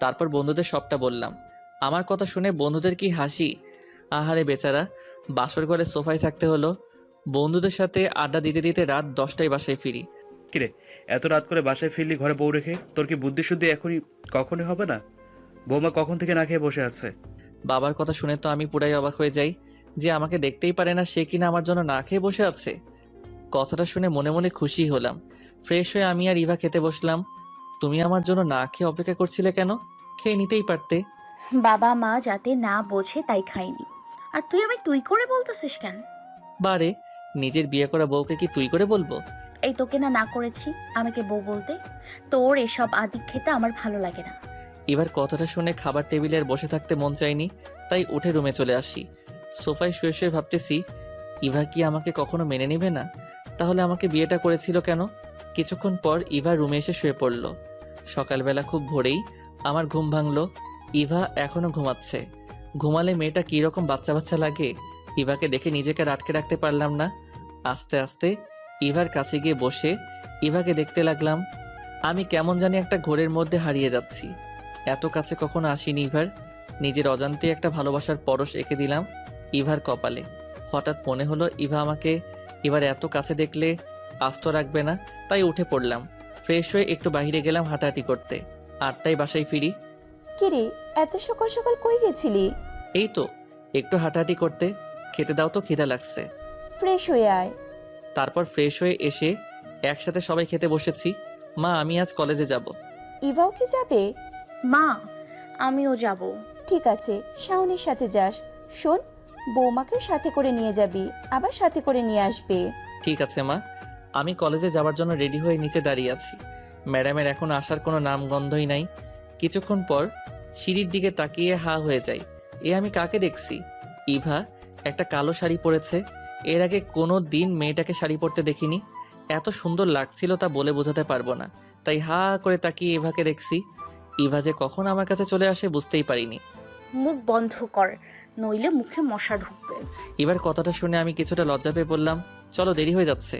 তারপর বন্ধুদের সবটা বললাম। আমার কথা শুনে বন্ধুদের কি হাসি। আহারে বেচারা, বাসর ঘরে সোফায় থাকতে হলো। বন্ধুদের সাথে আড্ডা দিতে দিতে রাত 10টায় বাসায় ফিরি। কিরে, এত রাত করে বাসায় ফিরলি ঘরে বউ রেখে? তোর কি বুদ্ধি শুদ্ধি এখনই কখনই হবে না? বৌমা কখন থেকে না খেয়ে বসে আছে। বাবার কথা শুনে তো আমি পুরাই অবাক হয়ে যাই, যে আমাকে দেখতেই পারে না সে কিনা আমার জন্য না খেয়ে বসে আছে। কথাটা শুনে মনে মনে খুশি হলাম। ফ্রেশ হয়ে আমি আর ইভা খেতে বসলাম। তুমি আমার জন্য না খেয়ে অপেক্ষা করছিলে কেন? খেয়ে নিতেই পারতে। বাবা মা যাতে না বোঝে তাই খাইনি। আর তুই আমি তুই করে বলতেছিস কেন? বারে, নিজের বিয়ে করা বউকে কি তুই করে বলবো? এই তোকে না না করেছি আমাকে বউ বলতে? তোর এসব আদিক খেতে আমার ভালো লাগে না। এবার কথাটা শুনে খাবার টেবিলে আর বসে থাকতে মন চায়নি, তাই উঠে রুমে চলে আসি। সোফায় শুয়ে শুয়ে ভাবতেছি, ইভা কি আমাকে কখনো মেনে নেবে না? তাহলে আমাকে বিয়েটা করেছিল কেন? কিছুক্ষণ পর ইভা রুমে এসে শুয়ে পড়ল। সকালবেলা খুব ভোরেই আমার ঘুম ভাঙলো। ইভা এখনো ঘুমাচ্ছে। ঘুমালে মেয়েটা কীরকম বাচ্চা বাচ্চা লাগে। ইভাকে দেখে নিজেকে আর আটকে রাখতে পারলাম না। আস্তে আস্তে ইভার কাছে গিয়ে বসে ইভাকে দেখতে লাগলাম। আমি কেমন জানি একটা ঘোরের মধ্যে হারিয়ে যাচ্ছি। এত কাছে কখনো আসিনি ইভার। নিজের অজান্তে একটা ভালোবাসার পরশ এঁকে দিলাম ইভার কপালে। হঠাৎ মনে হলো ইভা আমাকে এবার এত কাছে দেখলে আস্ত রাখবে না, তাই উঠে পড়লাম। ফ্রেশ হয়ে একটু বাইরে গেলাম হাঁটাহাঁটি করতে। 8টায় বাসায় ফিরি। কিরে, এত সকাল সকাল কই গেছিলি? এই তো একটু হাঁটাহাঁটি করতে। খেতে দাও তো, খিদা লাগছে। ফ্রেশ হয়ে আয়। তারপর ফ্রেশ হয়ে এসে একসাথে সবাই খেতে বসেছি। মা, আমি আজ কলেজে যাব। ইভাও কি যাবে? মা, আমিও যাব। ঠিক আছে, শাওনের সাথে যাস। শোন, বৌমাকে সাথে করে নিয়ে যাবি, আবার সাথে করে নিয়ে আসবে। ঠিক আছে মা। আমি কলেজে যাওয়ার জন্য রেডি হয়ে নিচে দাঁড়িয়ে আছি। ম্যাডামের এখন আসার কোনো নামগন্ধই নাই। কিছুক্ষণ পর সিঁড়ির দিকে তাকিয়ে হা হয়ে যাই। আমি কাকে দেখছি? ইভা একটা কালো শাড়ি পরেছে। এর আগে কোনো দিন মেয়েটাকে শাড়ি পরতে দেখিনি। এত সুন্দর লাগছিল তা বলে বোঝাতে পারবো না। তাই হা করে তাকিয়ে ইভাকে দেখছি। ইভা যে কখন আমার কাছে চলে আসে বুঝতেই পারিনি। মুখ বন্ধ কর, নইলে মুখে মশা ঢুকবে। এবার কথাটা শুনে আমি কিছুটা লজ্জা পেয়ে বললাম, চলো দেরি হয়ে যাচ্ছে।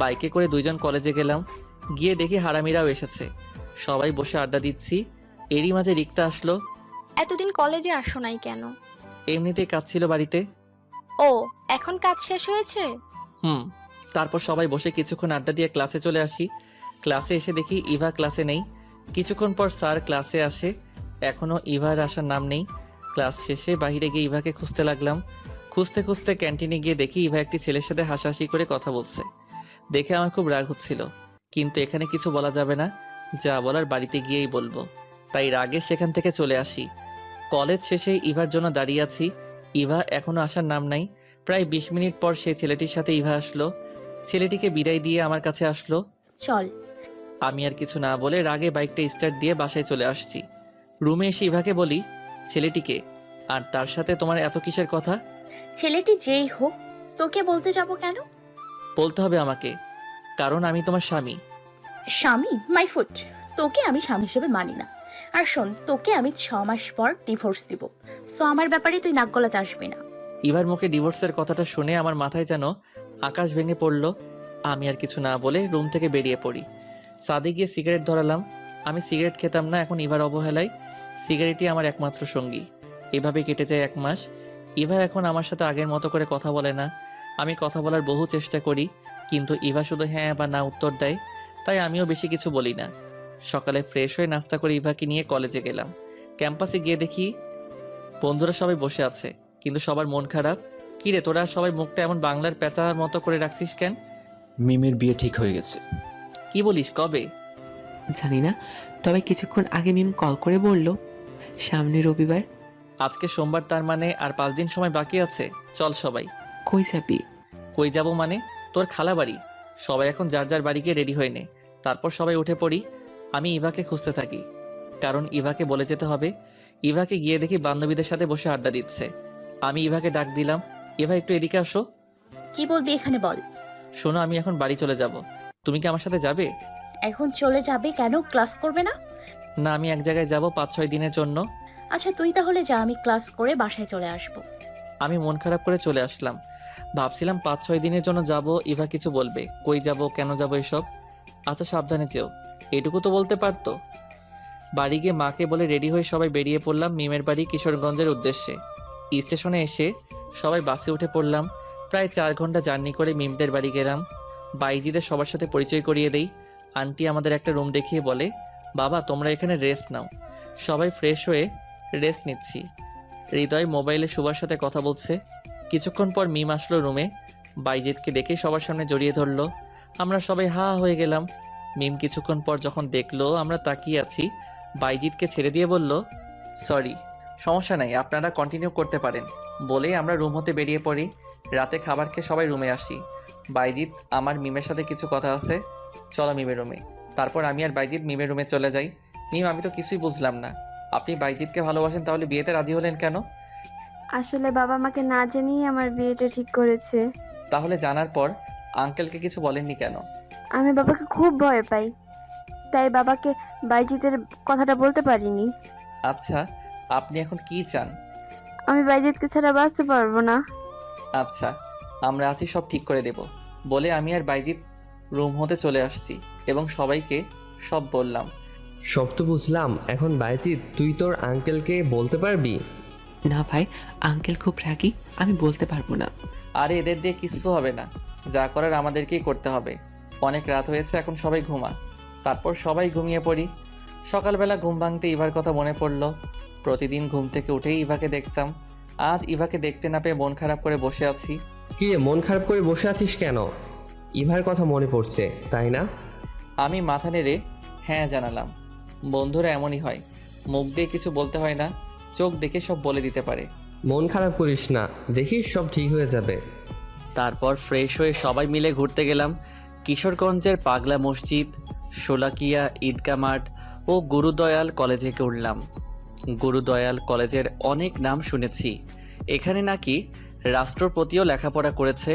বাইকে করে 2জন কলেজে গেলাম। গিয়ে দেখি হারামিরাও এসেছে। সবাই বসে আড্ডা দিচ্ছি। এরই মাঝে রিক্তা আসলো। এতদিন কলেজে আসো নাই কেন? এমনিতেই কাজ ছিল বাড়িতে। ও, এখন কাজ শেষ হয়েছে? তারপর সবাই বসে কিছুক্ষণ আড্ডা দিয়ে ক্লাসে চলে আসি। ক্লাসে এসে দেখি ইভা ক্লাসে নেই। কিছুক্ষণ পর স্যার ক্লাসে আসে। এখনও ইভার আসার নাম নেই। ক্লাস শেষে বাইরে গিয়ে ইভাকে খুঁজতে লাগলাম। খুঁজতে খুঁজতে ক্যান্টিনে গিয়ে দেখি ইভা একটি ছেলের সাথে হাসাহাসি করে কথা বলছে। দেখে আমার খুব রাগ হচ্ছিল, কিন্তু এখানে কিছু বলা যাবে না। যা বলার বাড়িতে গিয়েই বলবো। তাই রাগে সেখান থেকে চলে আসি। কলেজ শেষে ইভার জন্য দাঁড়িয়ে আছি। ইভা এখনো আসার নাম নাই। প্রায় 20 মিনিট পর সেই ছেলেটির সাথে ইভা আসলো। ছেলেটিকে বিদায় দিয়ে আমার কাছে আসলো। চল, আমি আর কিছু না বলে রাগে বাইকটা স্টার্ট দিয়ে বাসায় চলে আসছি। রুমে এসে ইভাকে বলি, ছেলেটিকে আর তার সাথে তোমার এত কিসের কথা? ছেলেটি যেই হোক, তোকে বলতে যাব কেন? বলতে হবে আমাকে, কারণ আমি তোমার স্বামী। স্বামী? My foot. তোকে আমি স্বামী হিসেবে মানি না। আর শোন, তোকে আমি 6 মাস পর ডিভোর্স দিব। সো আমার ব্যাপারে তুই নাক গলাতে আসবি না। ইভার মুখে ডিভোর্সের কথাটা শুনে আমার মাথায় যেন আকাশ ভেঙে পড়ল। আমি আর কিছু না বলে রুম থেকে বেরিয়ে পড়ি। ছাদে গিয়ে সিগারেট ধরালাম। আমি সিগারেট খেতাম না, এখন ইভার অবহেলায় সিগারেটই আমার একমাত্র সঙ্গী। এভাবে কেটে যায় 1 মাস। ইভা এখন আমার সাথে আগের মতো করে কথা বলে না। আমি কথা বলার বহু চেষ্টা করি, কিন্তু ইভা শুধু হ্যাঁ বা না উত্তর দেয়, তাই আমিও বেশি কিছু বলি না। সকালে ফ্রেশ হয়ে নাস্তা করে ইভাকে নিয়ে কলেজে গেলাম। ক্যাম্পাসে গিয়ে দেখি বন্ধুরা সবাই বসে আছে, কিন্তু সবার মন খারাপ। কিরে তোরা সবাই মুখটা এমন বাংলার পেঁচার মতো করে রাখছিস কেন? মিমের বিয়ে ঠিক হয়ে গেছে। কি বলিস, কবে? জানি না, তবে কিছুক্ষণ আগে মিম কল করে বলল সামনে রবিবার। আজকে সোমবার, তার মানে আর 5 দিন সময় বাকি আছে। চল সবাই। কই যাবি? কই যাব মানে? তোর খালা বাড়ি। সবাই এখন যার যার বাড়ি গিয়ে রেডি হয়ে নে, তারপর সবাই উঠে পড়ি। আমি ইভাকে খুঁজতে থাকি, কারণ ইভাকে বলে যেতে হবে। ইভাকে গিয়ে দেখি বান্ধবীদের সাথে বসে আড্ডা দিচ্ছে। আমি ইভাকে ডাক দিলাম, ইভা একটু এদিকে আসো। কি বলবি এখানে বল। শোনো, আমি এখন বাড়ি চলে যাব, তুমি কি আমার সাথে যাবে? এখন চলে যাবে কেন? ক্লাস করবে না? না, আমি এক জায়গায় যাব 5-6 দিনের জন্য। আচ্ছা তুই তাহলে যা, আমি ক্লাস করে বাসায় চলে আসব। আমি মন খারাপ করে চলে আসলাম। ভাবছিলাম 5-6 দিনের জন্য যাব, ইভা কিছু বলবে, কই যাব, কেন যাব, এসব। আচ্ছা সাবধানে যেও, এটুকু তো বলতে পারতো। বাড়ি গিয়ে মাকে বলে রেডি হয়ে সবাই বেরিয়ে পড়লাম মিমের বাড়ি কিশোরগঞ্জের উদ্দেশ্যে। স্টেশনে এসে সবাই বাসে উঠে পড়লাম। প্রায় 4 ঘন্টা জার্নি করে মিমদের বাড়ি গেলাম। বাইজিদের সবার সাথে পরিচয় করিয়ে দেই। আন্টি আমাদের একটা রুম দেখিয়ে বলে, বাবা তোমরা এখানে রেস্ট নাও। সবাই ফ্রেশ হয়ে রেস্ট নিচ্ছি। হৃদয় মোবাইলে সুভার সাথে কথা বলছে। কিছুক্ষণ পর মিম আসলো রুমে। বাইজিৎকে দেখে সবার সামনে জড়িয়ে ধরলো। আমরা সবাই হা হয়ে গেলাম। মিম কিছুক্ষণ পর যখন দেখলো আমরা তাকিয়ে আছি, বাইজিৎকে ছেড়ে দিয়ে বলল, সরি। সমস্যা নাই, আপনারা কন্টিনিউ করতে পারেন বলেই আমরা রুম হতে বেরিয়ে পড়ি। রাতে খাবার খেয়ে সবাই রুমে আসি। বাইজিৎ, আমার মিমের সাথে কিছু কথা আছে, চলো মিমের রুমে। তারপর আমি আর বাইজিৎ মিমের রুমে চলে যাই। মিম, আমি তো কিছুই বুঝলাম না, আপনি বাইজিৎকে ভালোবাসেন, তাহলে বিয়েতে রাজি হলেন কেন? আসলে বাবা মাকে না জানিয়ে আমার বিয়েটা ঠিক করেছে। তাহলে জানার পর আঙ্কেলকে কিছু বলেননি কেন? আমি বাবাকে খুব ভয় পাই, তাই বাবাকে বাইজিতের কথাটা বলতে পারিনি। আচ্ছা, আপনি এখন কি চান? আমি বাইজিতকে ছাড়া বাঁচতে পারবো না। আচ্ছা, আমরা আছি, সব ঠিক করে দেব বলে আমি আর বাইজিৎ রুম হতে চলে আসছি এবং সবাইকে সব বললাম। সব তো বুঝলাম, এখন বাইজিৎ তুই তোর আঙ্কেলকে বলতে পারবি? না ভাই, আঙ্কেল খুব রাগী, আমি বলতে পারবো না। আরে এদের দিয়ে কিছু হবে না, যা করার আমাদেরকেই করতে হবে। অনেক রাত হয়েছে, এখন সবাই ঘুমা। তারপর সবাই ঘুমিয়ে পড়ি। সকালবেলা ঘুম ভাঙতে ইভার কথা মনে পড়ল। প্রতিদিন ঘুম থেকে উঠেই ইভাকে দেখতাম। আজ ইভাকে দেখতে না পেয়ে মন খারাপ করে বসে আছি। কি রে, মন খারাপ করে বসে আছিস কেন? ইভার কথা মনে পড়ছে তাই না? আমি মাথা নেড়ে হ্যাঁ জানালাম। বন্ধুরা এমনই হয়, মুখ দিয়ে কিছু বলতে হয় না, চোখ দেখে সব বলে দিতে পারে। মন খারাপ করিস না, দেখিস সব ঠিক হয়ে যাবে। তারপর ফ্রেশ হয়ে সবাই মিলে ঘুরতে গেলাম। কিশোরগঞ্জের পাগলা মসজিদ, শোলাকিয়া ঈদগাহ মাঠ ও গুরুদয়াল কলেজে উঠলাম। গুরুদয়াল কলেজের অনেক নাম শুনেছি, এখানে নাকি রাষ্ট্রপতিও লেখাপড়া করেছে,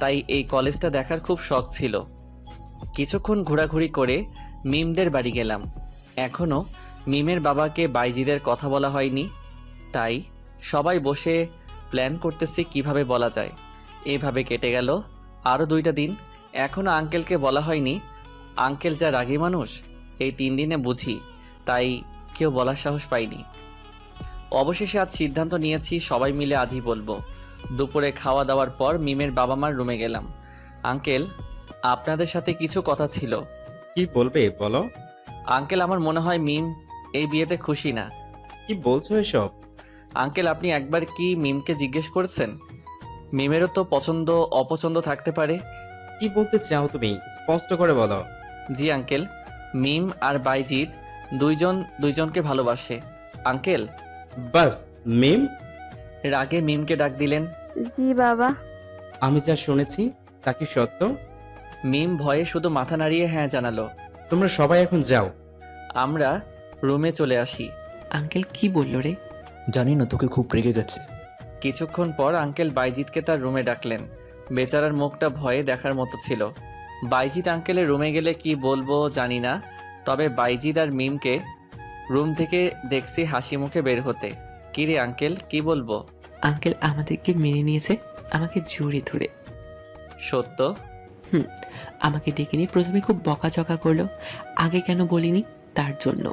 তাই এই কলেজটা দেখার খুব শখ ছিল। কিছুক্ষণ ঘোরাঘুরি করে মিমদের বাড়ি গেলাম। এখনও মিমের বাবাকে বাইজিদের কথা বলা হয়নি, তাই সবাই বসে প্ল্যান করতেছি কিভাবে বলা যায়। এভাবে কেটে গেল আরও 2টা দিন। এখনও আঙ্কেলকে বলা হয়নি। আঙ্কেল যা রাগী মানুষ, এই 3 দিনে বুঝি, তাই কেউ বলার সাহস পাইনি। অবশেষে আজ সিদ্ধান্ত নিয়েছি সবাই মিলে আজই বলবো। দুপুরে খাওয়া দাওয়ার পর মিমের বাবা মার রুমে গেলাম। আঙ্কেল, আপনাদের সাথে কিছু কথা ছিল। কি বলবে বলো। আঙ্কেল, আমার মনে হয় মিম এই বিয়েতে খুশি না। কি বলছো এসব? আঙ্কেল, আপনি একবার কি মিমকে জিজ্ঞেস করেছেন? মিমেরও তো পছন্দ অপছন্দ থাকতে পারে। কি বলতে চাও তুমি, স্পষ্ট করে বলো। জি আঙ্কেল, মিম আর বাইজিৎ দুইজনকে ভালোবাসে। আঙ্কেল। বাস, মিম? রাগে মিমকে ডাক দিলেন। জি বাবা। আমি যা শুনেছি তা কি সত্য? মিম ভয়ে শুধু মাথা নাড়িয়ে হ্যাঁ জানালো। তোমরা সবাই এখন যাও। আমরা রুমে চলে আসি। আঙ্কেল কি বললো রে? জানি না, তোকে খুব রেগে গেছে। কিছুক্ষণ পর আঙ্কেল বাইজিৎকে তার রুমে ডাকলেন। বেচারার মুখটা ভয়ে দেখার মতো ছিল। বাইজিৎ আঙ্কেলের রুমে গেলে কি বলবো জানি না, তবে বাইজিৎ আর মিমকে রুম থেকে দেখছি হাসি মুখে বের হতে। কি রে আঙ্কেল, কি বলবো? আঙ্কেল আমাদেরকে মেনে নিয়েছে, আমাকে জড়িয়ে ধরে। সত্য? আমাকে ডেকে নিয়ে প্রথমে খুব বকাঝকা করলো, আগে কেন বলিনি তার জন্য।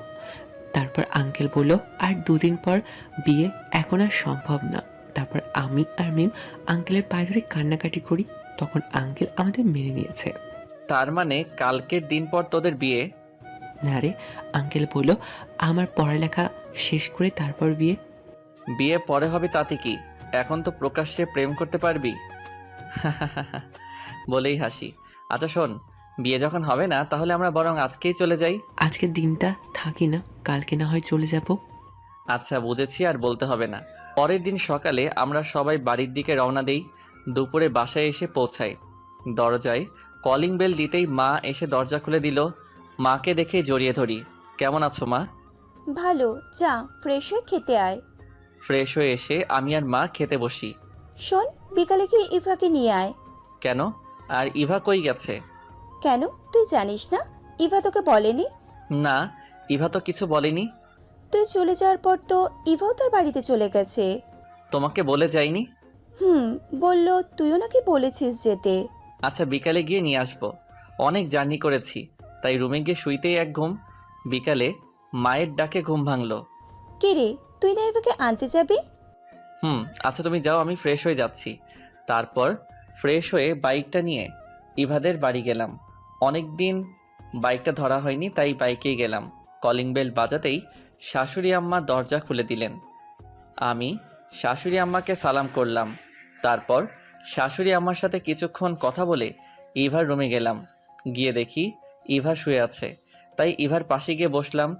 তারপর আঙ্কেল বলল আর 2 দিন পর বিয়ে, এখন আর সম্ভব না। তারপর আমি আর মিম আঙ্কেলের পায়ে ধরে কান্নাকাটি করি, তখন আঙ্কেল আমাদের মেনে নিয়েছে। তার মানে কালকের দিন পর তোদের বিয়ে? না রে, আঙ্কেল বলল আমার পড়ালেখা শেষ করে তারপর বিয়ে। বিয়ে পরে হবে তাতে কি, এখন তো প্রকাশ্যে প্রেম করতে পারবি। বলেই হাসি। আচ্ছা শোন, বিয়ে যখন হবে না তাহলে আমরা বরং আজকেই চলে যাই। আজকের দিনটা থাকি না, কালকে না হয় চলে যাব। আচ্ছা বুঝেছি, আর বলতে হবে না। পরের দিন সকালে আমরা সবাই বাড়ির দিকে রওনা দেই। দুপুরে বাসায় এসে পৌঁছাই। দরজায় কলিং বেল দিতেই মা এসে দরজা খুলে দিল। মাকে দেখে জড়িয়ে ধরি। কেমন আছো মা? ভালো, যা ফ্রেশ হয়ে খেতে আয়। ফ্রেশ হয়ে এসে আমি আর মা খেতে বসি। শোন, বিকালে কি ইভাকে নিয়ে আয়। কেন? আর ইভা কই গেছে? কেন, তুই জানিস না ইভা তোকে বলেনি? না, ইভা তো কিছু বলেনি। তুই চলে যাওয়ার পর তো ইভাও তোর বাড়িতে চলে গেছে। তোমাকে বলে যায়নি? বলল তুইও নাকি বলেছিস যেতে। আচ্ছা বিকালে গিয়ে নিয়ে আসবো। অনেক জার্নি করেছি, তাই রুমে গিয়ে শুইতেই এক ঘুম। বিকালে মায়ের ডাকে ঘুম ভাঙলো। কে রে, তুই না ইভাকে আনতে যাবি? আচ্ছা তুমি যাও, আমি ফ্রেশ হয়ে যাচ্ছি। তারপর ফ্রেশ হয়ে বাইকটা নিয়ে ইভাদের বাড়ি গেলাম। অনেক দিন বাইকটা ধরা হয়নি, তাই বাইকেই গেলাম। কলিং বেল বাজাতেই শাশুড়ি আম্মা দরজা খুলে দিলেন। আমি শাশুড়ি আম্মাকে সালাম করলাম। তারপর শাশুড়ি আম্মার সাথে কিছুক্ষণ কথা বলে ইভার রুমে গেলাম। গিয়ে দেখি ইভা শুয়ে আছে, তাই ইভার পাশে গিয়ে বসলাম।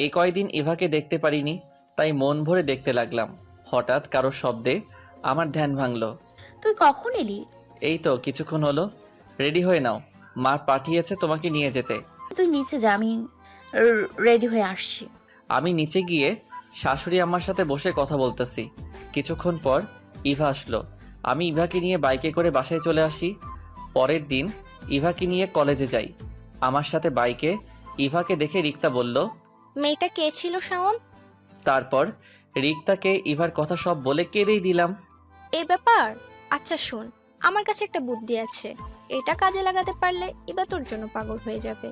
এই কয়দিন ইভাকে দেখতে পারিনি, তাই মন ভরে দেখতে লাগলাম। হঠাৎ কারো শব্দে আমার ধ্যান ভাঙলো। তুই কখন এলি? এই তো কিছুক্ষণ হলো। রেডি হয়ে নাও, মা পাঠিয়েছে তোমাকে নিয়ে যেতে। তুই নিচে যা, আমি রেডি হয়ে আসছি। আমি নিচে গিয়ে শাশুড়ি আম্মার সাথে বসে কথা বলতেছি। কিছুক্ষণ পর ইভা আসলো। আমি ইভাকে নিয়ে বাইকে করে বাসায় চলে আসি। পরের দিন ইভাকে নিয়ে কলেজে যাই। আমার সাথে বাইকে ইভাকে দেখে রিক্তা বলল, মেয়েটা কে ছিল শাওন? তারপর রিক্তাকে ইভার কথা সব বলে কেঁদেই দিলাম। এই ব্যাপার? আচ্ছা শোন, আমার কাছে একটা বুদ্ধি আছে, এটা কাজে লাগাতে পারলে এবার তোর জন্য পাগল হয়ে যাবে।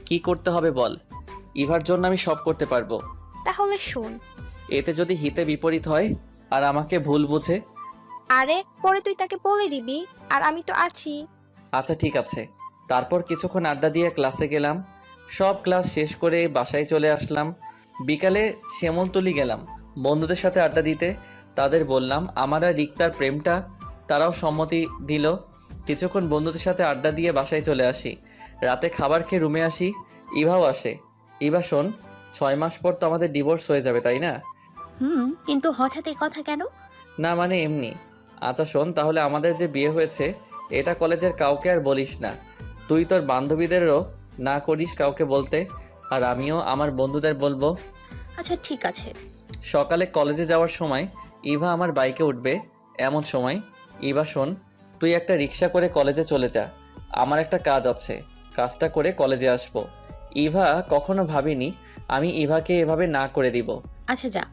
কি করতে হবে বল, ইভার জন্য আমি সব করতে পারবো। তাহলে শোন। এতে যদি হিতে বিপরীত হয় আর আমাকে ভুল বুঝে? আরে পরে তুই তাকে বলে দিবি, আর আমি তো আছি। আচ্ছা ঠিক আছে। তারপর কিছুক্ষণ আড্ডা দিয়ে ক্লাসে গেলাম। সব ক্লাস শেষ করে বাসায় চলে আসলাম। বিকালে শ্যামলতলি গেলাম বন্ধুদের সাথে আড্ডা দিতে। তাদের বললাম আমার আর রিক্তার প্রেমটা, তারাও সম্মতি দিল। কিছুক্ষণ বন্ধুদের সাথে আড্ডা দিয়ে বাসায় চলে আসি। রাতে খাবার খেয়ে রুমে আসি। ইভাও আসে। ইভা শোন, 6 মাস পর তো আমাদের ডিভোর্স হয়ে যাবে, তাই না? কিন্তু হঠাৎ এই কথা কেন? না মানে এমনি। আচ্ছা শোন, তাহলে আমাদের যে বিয়ে হয়েছে এটা কলেজের কাউকে আর বলিস না। তুই তোর বান্ধবীদেরও না করিস কাউকে বলতে, আর আমিও আমার বন্ধুদের বলবো। আচ্ছা ঠিক আছে। সকালে কলেজে যাওয়ার সময় ইভা আমার বাইকে উঠবে। এমন সময়, ইভা শোন, তুই একটা রিক্সা করে কলেজে চলে যা, আমার একটা কাজ আছে, কাজটা করে কলেজে আসবো। ইভা কখনো ভাবিনি আমি ইভাকে এভাবে না করে দিব। আচ্ছা যা।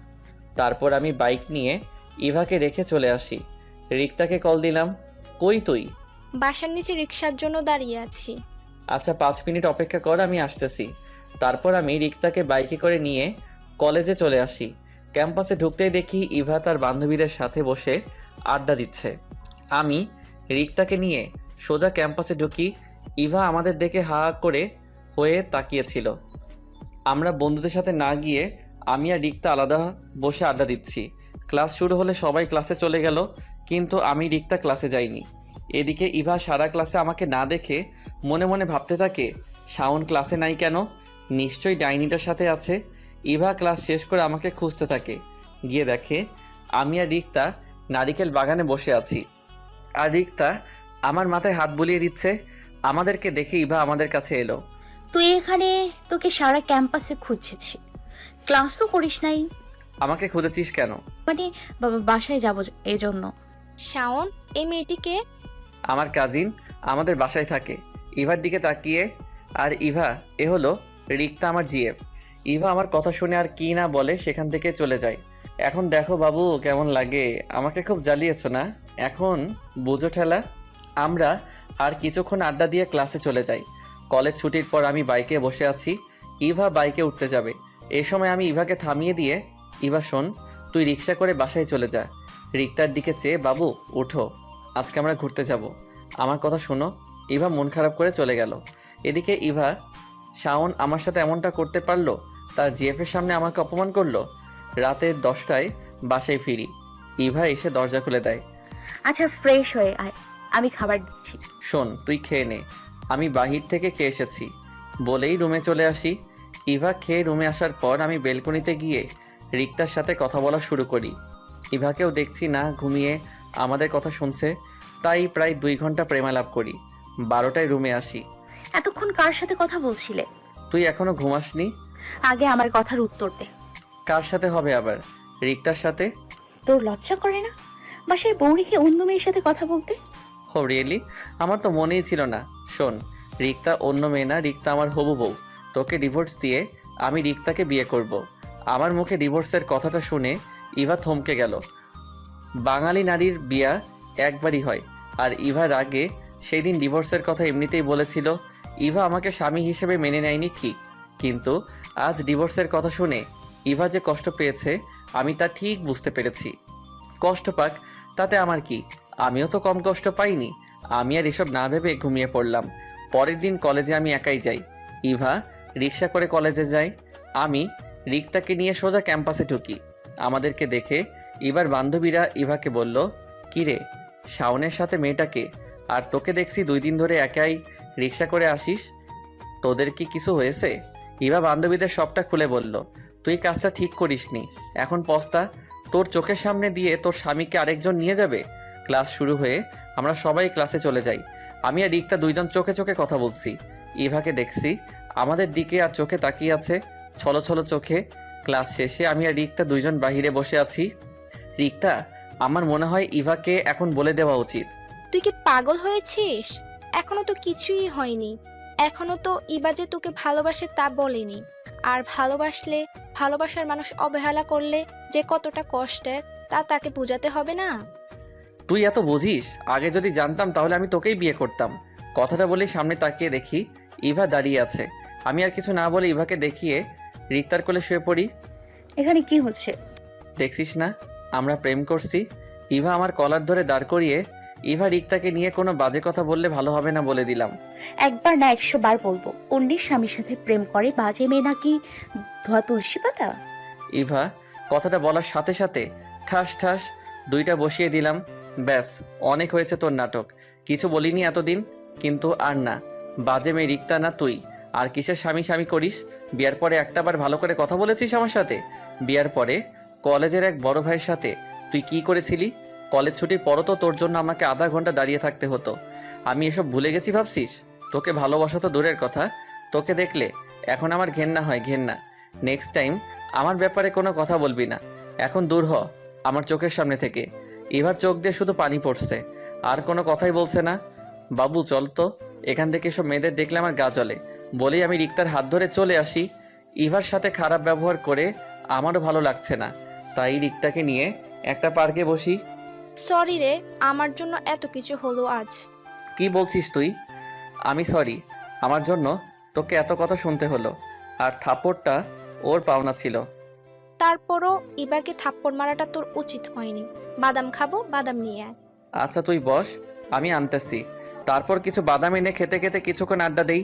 তারপর আমি বাইক নিয়ে ইভাকে রেখে চলে আসি। রিক্তাকে কল দিলাম। কই তুই? বাসার নিচে রিক্সার জন্য দাঁড়িয়ে আছি। আচ্ছা 5 মিনিট অপেক্ষা কর, আমি আসতেছি। তারপর আমি রিক্তাকে বাইকে করে নিয়ে কলেজে চলে আসি। ক্যাম্পাসে ঢুকতেই দেখি ইভা তার বান্ধবীদের সাথে বসে আড্ডা দিচ্ছে। আমি রিক্তাকে নিয়ে সোজা ক্যাম্পাসে ঢুকি। ইভা আমাদের দেখে হা করে হয়ে তাকিয়েছিল। আমরা বন্ধুদের সাথে না গিয়ে আমি আর রিক্তা আলাদা বসে আড্ডা দিচ্ছি। ক্লাস শুরু হলে সবাই ক্লাসে চলে গেল, কিন্তু আমি রিক্তা ক্লাসে যাইনি। এদিকে ইভা সারা ক্লাসে আমাকে না দেখে মনে মনে ভাবতে থাকে, শাওন ক্লাসে নাই কেন, নিশ্চয়ই ডাইনিটার সাথে আছে। ইভা ক্লাস শেষ করে আমাকে খুঁজতে থাকে। গিয়ে দেখে আমি আর রিক্তা নারিকেল বাগানে বসে আছি, আর রিক্তা আমার মাথায় হাত বুলিয়ে দিচ্ছে। আমাদেরকে দেখে ইভা আমাদের কাছে এলো। তুই এখানে, তোকে সারা ক্যাম্পাসে খুঁজেছি, ক্লাসও করিস নাই। আমাকে খুঁজেছিস কেন? মানে বাসায় যাব এজন্য। শাওন, এই মেয়েটিকে? আমার কাজিন, আমাদের বাসায় থাকে। ইভার দিকে তাকিয়ে, আর ইভা এ হলো রিক্তা, আমার জিএফ। ইভা আমার কথা শুনে আর কি না বলে সেখান থেকে চলে যায়। এখন দেখো বাবু কেমন লাগে, আমাকে খুব জ্বালিয়েছ না? এখন বুঝো ঠেলা। আমরা আর কিছুক্ষণ আড্ডা দিয়ে ক্লাসে চলে যাই। কলেজ ছুটির পর আমি বাইকে বসে আছি, ইভা বাইকে উঠতে যাবে। এই সময় আমি ইভাকে থামিয়ে দিয়ে, ইভা শোন, তুই রিক্সা করে বাসায় চলে যা। রিক্তার দিকে চেয়ে, বাবু উঠো, আজকে আমরা ঘুরতে যাব, আমার কথা শোনো। ইভা মন খারাপ করে চলে গেল। এদিকে ইভা, শাওন আমার সাথে এমনটা করতে পারলো? তার জিএফের সামনে আমাকে অপমান করলো। রাতে 10টায় বাসায় ফিরি, ইভা এসে দরজা খুলে দেয়। আচ্ছা ফ্রেশ হয়ে আয়, আমি খাবার দিচ্ছি। শোন, তুই খেয়ে নে, আমি বাহির থেকে খেয়ে এসেছি বলেই রুমে চলে আসি। ইভা খেয়ে রুমে আসার পর আমি বেলকনিতে গিয়ে রিক্তার সাথে কথা বলা শুরু করি। ইভাকেও দেখছি না ঘুমিয়ে আমাদের কথা শুনছে, তাই প্রায় 2 ঘন্টা প্রেমালাপ করি। 12টায় রুমে আসি। এতক্ষণ কার সাথে কথা বলছিলে? তুই এখনো ঘুমাসনি? আগে আমার কথার উত্তর দে। কার সাথে হবে আবার? রিক্তার সাথে। তোর লজ্জা করে না বাসায় বউ রেখে অন্য মেয়ের সাথে কথা বলতে? ও রিয়েলি? আমার তো মনেই ছিল না। শোন, রিক্তা অন্য মেয়ে না, রিক্তা আমার হবু বউ। তোকে ডিভোর্স দিয়ে আমি রিক্তাকে বিয়ে করব। আমার মুখে ডিভোর্সের কথাটা শুনে ইভা থমকে গেল। বাঙালি নারীর বিয়া একবারই হয়, আর ইভার আগে সেই দিন ডিভোর্সের কথা এমনিতেই বলেছিল। ইভা আমাকে স্বামী হিসেবে মেনে নেয়নি ঠিক, কিন্তু আজ ডিভোর্সের কথা শুনে ইভা যে কষ্ট পেয়েছে আমি তা ঠিক বুঝতে পেরেছি। কষ্ট পাক, তাতে আমার কি? আমিও তো কম কষ্ট পাইনি। আমি আর এসব না ভেবে ঘুমিয়ে পড়লাম। পরের দিন কলেজে আমি একাই যাই। ইভা রিক্সা করে কলেজে যায়। আমি রিক্তাকে নিয়ে সোজা ক্যাম্পাসে ঢুকি। আমাদেরকে দেখে ইভার বান্ধবীরা ইভাকে বলল, কিরে, শাওনের সাথে মেয়েটাকে? আর তোকে দেখছি 2 দিন ধরে একাই রিক্সা করে আসিস, তোদের কি কিছু হয়েছে? ইভা বান্ধবীদের সবটা খুলে বলল, তুই কাজটা ঠিক করিসনি, এখন পস্তা। তোর চোখের সামনে দিয়ে তোর স্বামীকে আরেকজন নিয়ে যাবে। ক্লাস শুরু হয়ে আমরা সবাই ক্লাসে চলে যাই। আমি আর রিক্তা 2 জন চোখে চোখে কথা বলছি। ইভাকে দেখছি আমাদের দিকে আর চোখে তাকিয়ে আছে ছলো ছলো চোখে। ক্লাস শেষে আমি আর রিক্তা 2 জন বাহিরে বসে আছি। রিক্তা, আমার মনে হয় ইভাকে এখন বলে দেওয়া উচিত। তুই কি পাগল হয়েছিস? এখনো তো কিছুই হয়নি। এখনো তো ইবা যে তোকে ভালোবাসে তা বলেনি। আর ভালোবাসলে, ভালোবাসার মানুষ অবহেলা করলে যে কতটা কষ্টের তা তাকে বোঝাতে হবে না? তুই এত বুঝিস? আগে যদি জানতাম তাহলে আমি তোকেই বিয়ে করতাম। কথাটা বলে সামনে তাকিয়ে দেখি ইভা দাঁড়িয়ে আছে। আমি আর কিছু না বলে ইভাকে দেখিয়ে রিক্তার কোলে শুয়ে পড়ি। এখানে কি হচ্ছে? দেখছিস না আমরা প্রেম করছি? ইভা আমার কলার ধরে দাঁড় করিয়ে, ইভা রিক্তাকে নিয়ে কোনো বাজে কথা বললে ভালো হবে না বলে দিলাম। একবার না 100 বার বলবো, অন্যের স্বামীর সাথে প্রেম করে বাজে মেয়ে নাকি ধোয়া তুলসী পাতা? ইভা কথাটা বলার সাথে সাথে ঠাস ঠাস 2টা বসিয়ে দিলাম। ব্যাস, অনেক হয়েছে তোর নাটক। কিছু বলিনি এতদিন, কিন্তু আর না। বাজে মেয়ে রিক্তা না তুই। আর কিসের স্বামী স্বামী করিস? বিয়ার পরে একটাবার ভালো করে কথা বলেছিস আমার সাথে? বিয়ার পরে কলেজের এক বড় ভাইয়ের সাথে তুই কি করেছিলি? কলেজ ছুটির পরও তো তোর জন্য আমাকে আধা ঘন্টা দাঁড়িয়ে থাকতে হতো। আমি এসব ভুলে গেছি ভাবছিস? তোকে ভালোবাসা তো দূরের কথা, তোকে দেখলে এখন আমার ঘেন্না হয়, ঘেন্না। নেক্সট টাইম আমার ব্যাপারে কোনো কথা বলবি না। এখন দূর হ আমার চোখের সামনে থেকে। এবার চোখ দিয়ে শুধু পানি পড়ছে, আর কোনো কথাই বলছে না। বাবু চল তো, এখান থেকে সব মেয়েদের দেখলে আমার গা জ্বলে। বলেই আমি রিক্তার হাত ধরে চলে আসি। ইভার সাথে খারাপ ব্যবহার করে আমারও ভালো লাগছে না, তাই রিক্তাকে নিয়ে একটা পার্কে বসি। সরি রে, আমার জন্য এত কিছু হলো আজ। কি বলছিস তুই? আমি সরি, আমার জন্য তোকে এত কথা শুনতে হলো। আর থাপ্পড়টা ওর পাওনা ছিল। তারপরও ইবাকে থাপ্পড় মারাটা তোর উচিত হয়নি। বাদাম খাবো, বাদাম নিয়ে আয়। আচ্ছা তুই বস, আমি আনতেছি। তারপর কিছু বাদাম এনে খেতে খেতে কিছুক্ষণ আড্ডা দেই।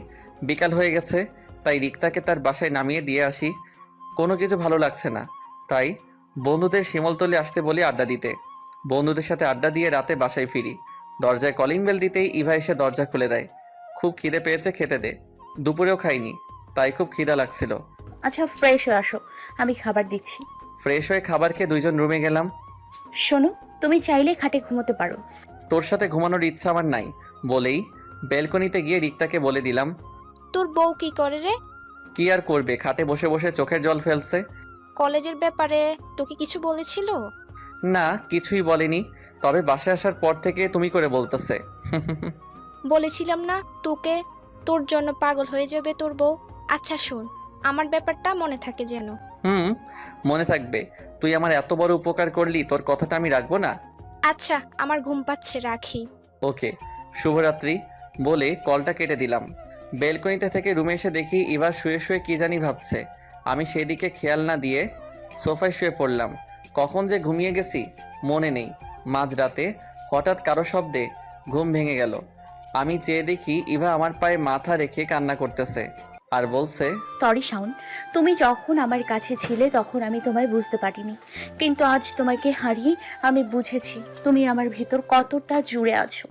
বিকাল হয়ে গেছে, তাই রিক্তাকে তার বাসায় নামিয়ে দিয়ে আসি। কোনো কিছু ভালো লাগছে না, তাই বন্ধুদের শিমলতলে আসতে বলি আড্ডা দিতে। বন্ধুদের সাথে আড্ডা দিয়ে রাতে বাসায় ফিরি। দরজায় কলিং বেল দিতেই ইভা এসে দরজা খুলে দেয়। খুব খিদে পেয়েছে, খেতে দে। দুপুরেও খাইনি, তাই খুব খিদা লাগছিল। আচ্ছা ফ্রেশ হয়ে আসো, আমি খাবার দিচ্ছি। ফ্রেশ হয়ে খাবার খেয়ে 2 জন রুমে গেলাম। শোনো, তুমি চাইলে খাটে ঘুমোতে পারো। তোর সাথে ঘুমানোর ইচ্ছা আমার নাই বলেই বেলকনিতে গিয়ে রিক্তাকে বলে দিলাম, তোর বউ কি করে রে? কি আর করবে, খাটে বসে বসে চোখের জল ফেলছে। কলেজের ব্যাপারে তোকে কিছু বলেছিল? না, কিছুই বলেনি, তবে বাসায় আসার পর থেকে তুমি করে বলতেছে। বলেছিলাম না তোকে, তোর জন্য পাগল হয়ে যাবে তোর বউ। আচ্ছা শোন, আমার ব্যাপারটা মনে থাকে যেন। মনে থাকবে। তুই আমার এত বড় উপকার করলি, তোর কথাটা আমি রাখবো না? আচ্ছা, আমার ঘুম পাচ্ছে, রাখি। ওকে, শুভরাত্রি বলে কলটা কেটে দিলাম। বেলকনিতে থেকে রুমে এসে দেখি ইভা শুয়ে শুয়ে কি জানি ভাবছে। আমি সেদিকে খেয়াল না দিয়ে সোফায় শুয়ে পড়লাম। কখন যে ঘুমিয়ে গেছি মনে নেই। মাঝরাতে হঠাৎ কারো শব্দে ঘুম ভেঙে গেল। আমি চেয়ে দেখি ইভা আমার পায়ে মাথা রেখে কান্না করতেছে আর বলছে, সরি শাওন, তুমি যখন আমার কাছে ছিলে তখন আমি তোমায় বুঝতে পারিনি, কিন্তু আজ তোমাকে হারিয়ে আমি বুঝেছি তুমি আমার ভেতর কতটা জুড়ে আছো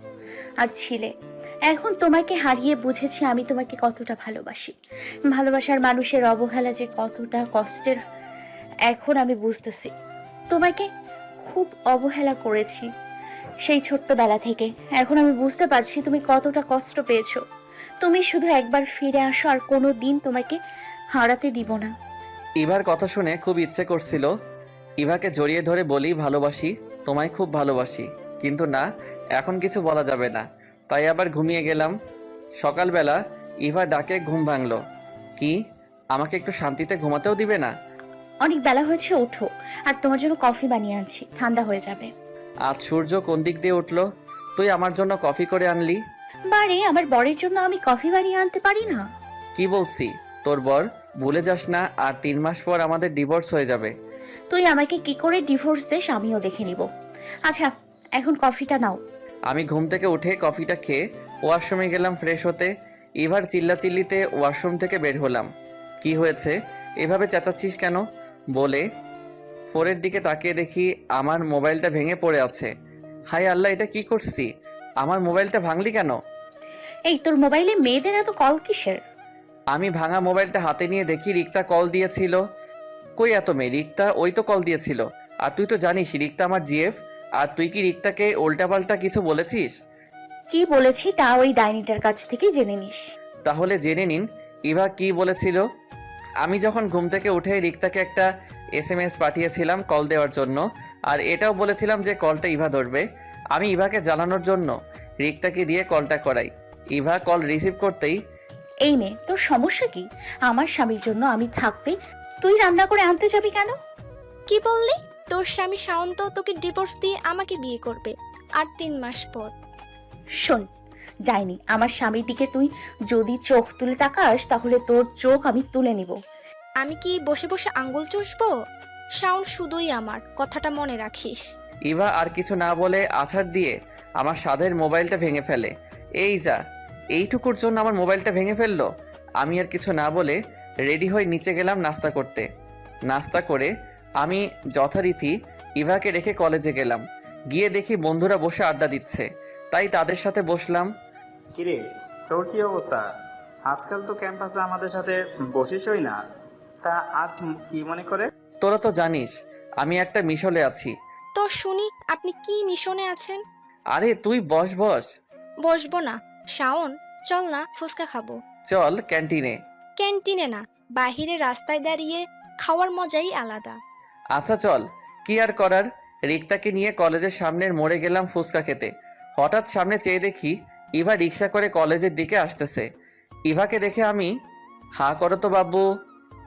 আর ছিলে। এখন তোমাকে হারিয়ে বুঝেছি আমি তোমাকে কতটা ভালোবাসি। ভালোবাসার মানুষের অবহেলা যে কতটা কষ্টের এখন আমি বুঝতেছি। তোমাকে খুব অবহেলা করেছি সেই ছোট্টবেলা থেকে। এখন আমি বুঝতে পারছি তুমি কতটা কষ্ট পেয়েছো। তুমি শুধু একবার ফিরে আসো, আর কোনো দিন তোমাকে হারাতে দিব না। ইভার কথা শুনে খুব ইচ্ছে করছিল ইভাকে জড়িয়ে ধরে বলি, ভালোবাসি, তোমায় খুব ভালোবাসি। কিন্তু না, এখন কিছু বলা যাবে না, তাই আবার ঘুমিয়ে গেলাম। সকালবেলা ইভা ডাকে ঘুম ভাঙলো। কি, আমাকে একটু শান্তিতে ঘুমাতেও দিবে না? অনেক বেলা হয়েছে, ওঠো, আর তোমার জন্য কফি বানিয়ে আনছি, ঠান্ডা হয়ে যাবে। আজ সূর্য কোন দিক দিয়ে উঠলো, তুই আমার জন্য কফি করে আনলি? বারে, আমার বরের জন্য আমি কফি বানিয়ে আনতে পারি না? কি বলছি, তোর বর? ভুলে যাস না, আর 3 মাস পর আমাদের ডিভোর্স হয়ে যাবে। তুই আমাকে কি করে ডিভোর্স দেস আমিও দেখে নিব। আচ্ছা, এখন কফিটা নাও। আমি ঘুম থেকে উঠে কফিটা খেয়ে ওয়াশরুমে গেলাম ফ্রেশ হতে। ইভার চিল্লাচিল্লিতে ওয়াশরুম থেকে বের হলাম। কি হয়েছে, এভাবে চেঁচাচ্ছিস কেন বলে ফোনের দিকে তাকিয়ে দেখি আমার মোবাইলটা ভেঙে পড়ে আছে। হাই আল্লাহ, এটা কি করছি? আমার মোবাইলটা ভাঙলি কেন? এই, তোর মোবাইলে মেয়েদের এত কল কিসের? আমি ভাঙা মোবাইলটা হাতে নিয়ে দেখি রিক্তা কল দিয়েছিল। কই এত মেয়ে? রিক্তা ওই তো কল দিয়েছিল। আর তুই তো জানিস রিক্তা আমার জিএফ। আর তুই কি রিক্তাকে উল্টাপাল্টা কিছু বলেছিস? কি বলেছি তা ওই ডাইনিটার কাছ থেকে জেনে নিস। তাহলে জেনে নিন ইভা কি বলেছিল। আমি যখন ঘুম থেকে উঠে রিক্তাকে একটা SMS পাঠিয়েছিলাম কল দেওয়ার জন্য, আর এটাও বলেছিলাম যে কলটা ইভা ধরবে। আমি ইভাকে জানানোর জন্য রিক্তাকে দিয়ে কলটা করাই। ইভা কল রিসিভ করতেই, এই মেয়ে, তোর সমস্যা কি? আমার স্বামীর জন্য আমি থাকতে তুই রান্না করে আনতে যাবি কেন? কি বললি? তোর স্বামী শাওন্ত তোকে ডিভোর্স দিয়ে আমাকে বিয়ে করবে, আর 3 মাস পর। শোন ডাইনি, আমার স্বামীর দিকে তুই যদি চোখ তুলে তাকাস তাহলে তোর চোখ আমি তুলে নিব। আমি কি বসে বসে আঙ্গুল চুষবো? শাওন শুধুই আমার, কথাটা মনে রাখিস। ইভা আর কিছু না বলে আছাড় দিয়ে আমার সাধের মোবাইলটা ভেঙে ফেলে। এই যা, এইটুকুর জন্য আমার মোবাইলটা ভেঙে ফেললো। আমি আর কিছু না বলে রেডি হয়ে নিচে গেলাম নাস্তা করতে। নাস্তা করে আমি যথারীতি ইভাকে রেখে কলেজে গেলাম। গিয়ে দেখি বন্ধুরা বসে আড্ডা দিচ্ছে, তাই তাদের সাথে বসলাম। কিরে, তোর কি অবস্থা? আজকাল তো ক্যাম্পাসে আমাদের সাথে বসিসই না, তা আজ কি মনে করে? তোরা তো জানিস আমি একটা মিশনে আছি। তো শুনি, আপনি কি মিশনে আছেন? আরে তুই বস বস। বসবো না। শাওন, চল না, ফুচকা খাবো। চল ক্যান্টিনে। ক্যান্টিনে না, বাহিরে রাস্তায় দাঁড়িয়ে খাওয়ার মজাই আলাদা। আচ্ছা চল, কি আর করার। রিক্তাকে নিয়ে কলেজের সামনের মোড়ে গেলাম ফুচকা খেতে। হঠাৎ সামনে চেয়ে দেখি ইভা রিক্সা করে কলেজের দিকে আসতেছে। ইভাকে দেখে আমি, হা করো তো বাবু।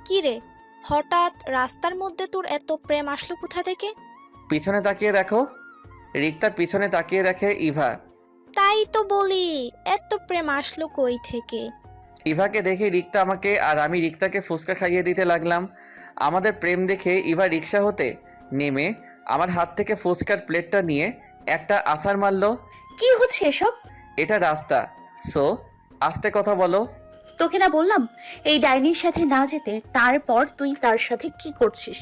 কি রে, হঠাৎ রাস্তার মধ্যে তোর এত প্রেম আসলো কোথা থেকে? পিছনে তাকিয়ে দেখো। রিক্তার পিছনে তাকিয়ে দেখে ইভা। তাই তো বলি, এত প্রেম আসলো কই থেকে? ইভাকে দেখে রিক্তা আমাকে আর আমি রিক্তাকে ফুচকা খাইয়ে দিতে লাগলাম। আমাদের প্রেম দেখে ইভা রিক্সা হতে নেমে আমার হাত থেকে ফুচকার প্লেটটা নিয়ে একটা আছাড় মারলো। কি হচ্ছে এসব? এটা রাস্তা, সো আস্তে কথা বলো। তোকে না বললাম এই ডাইনির সাথে না যেতে, তারপর তুই তার সাথে কি করছিস?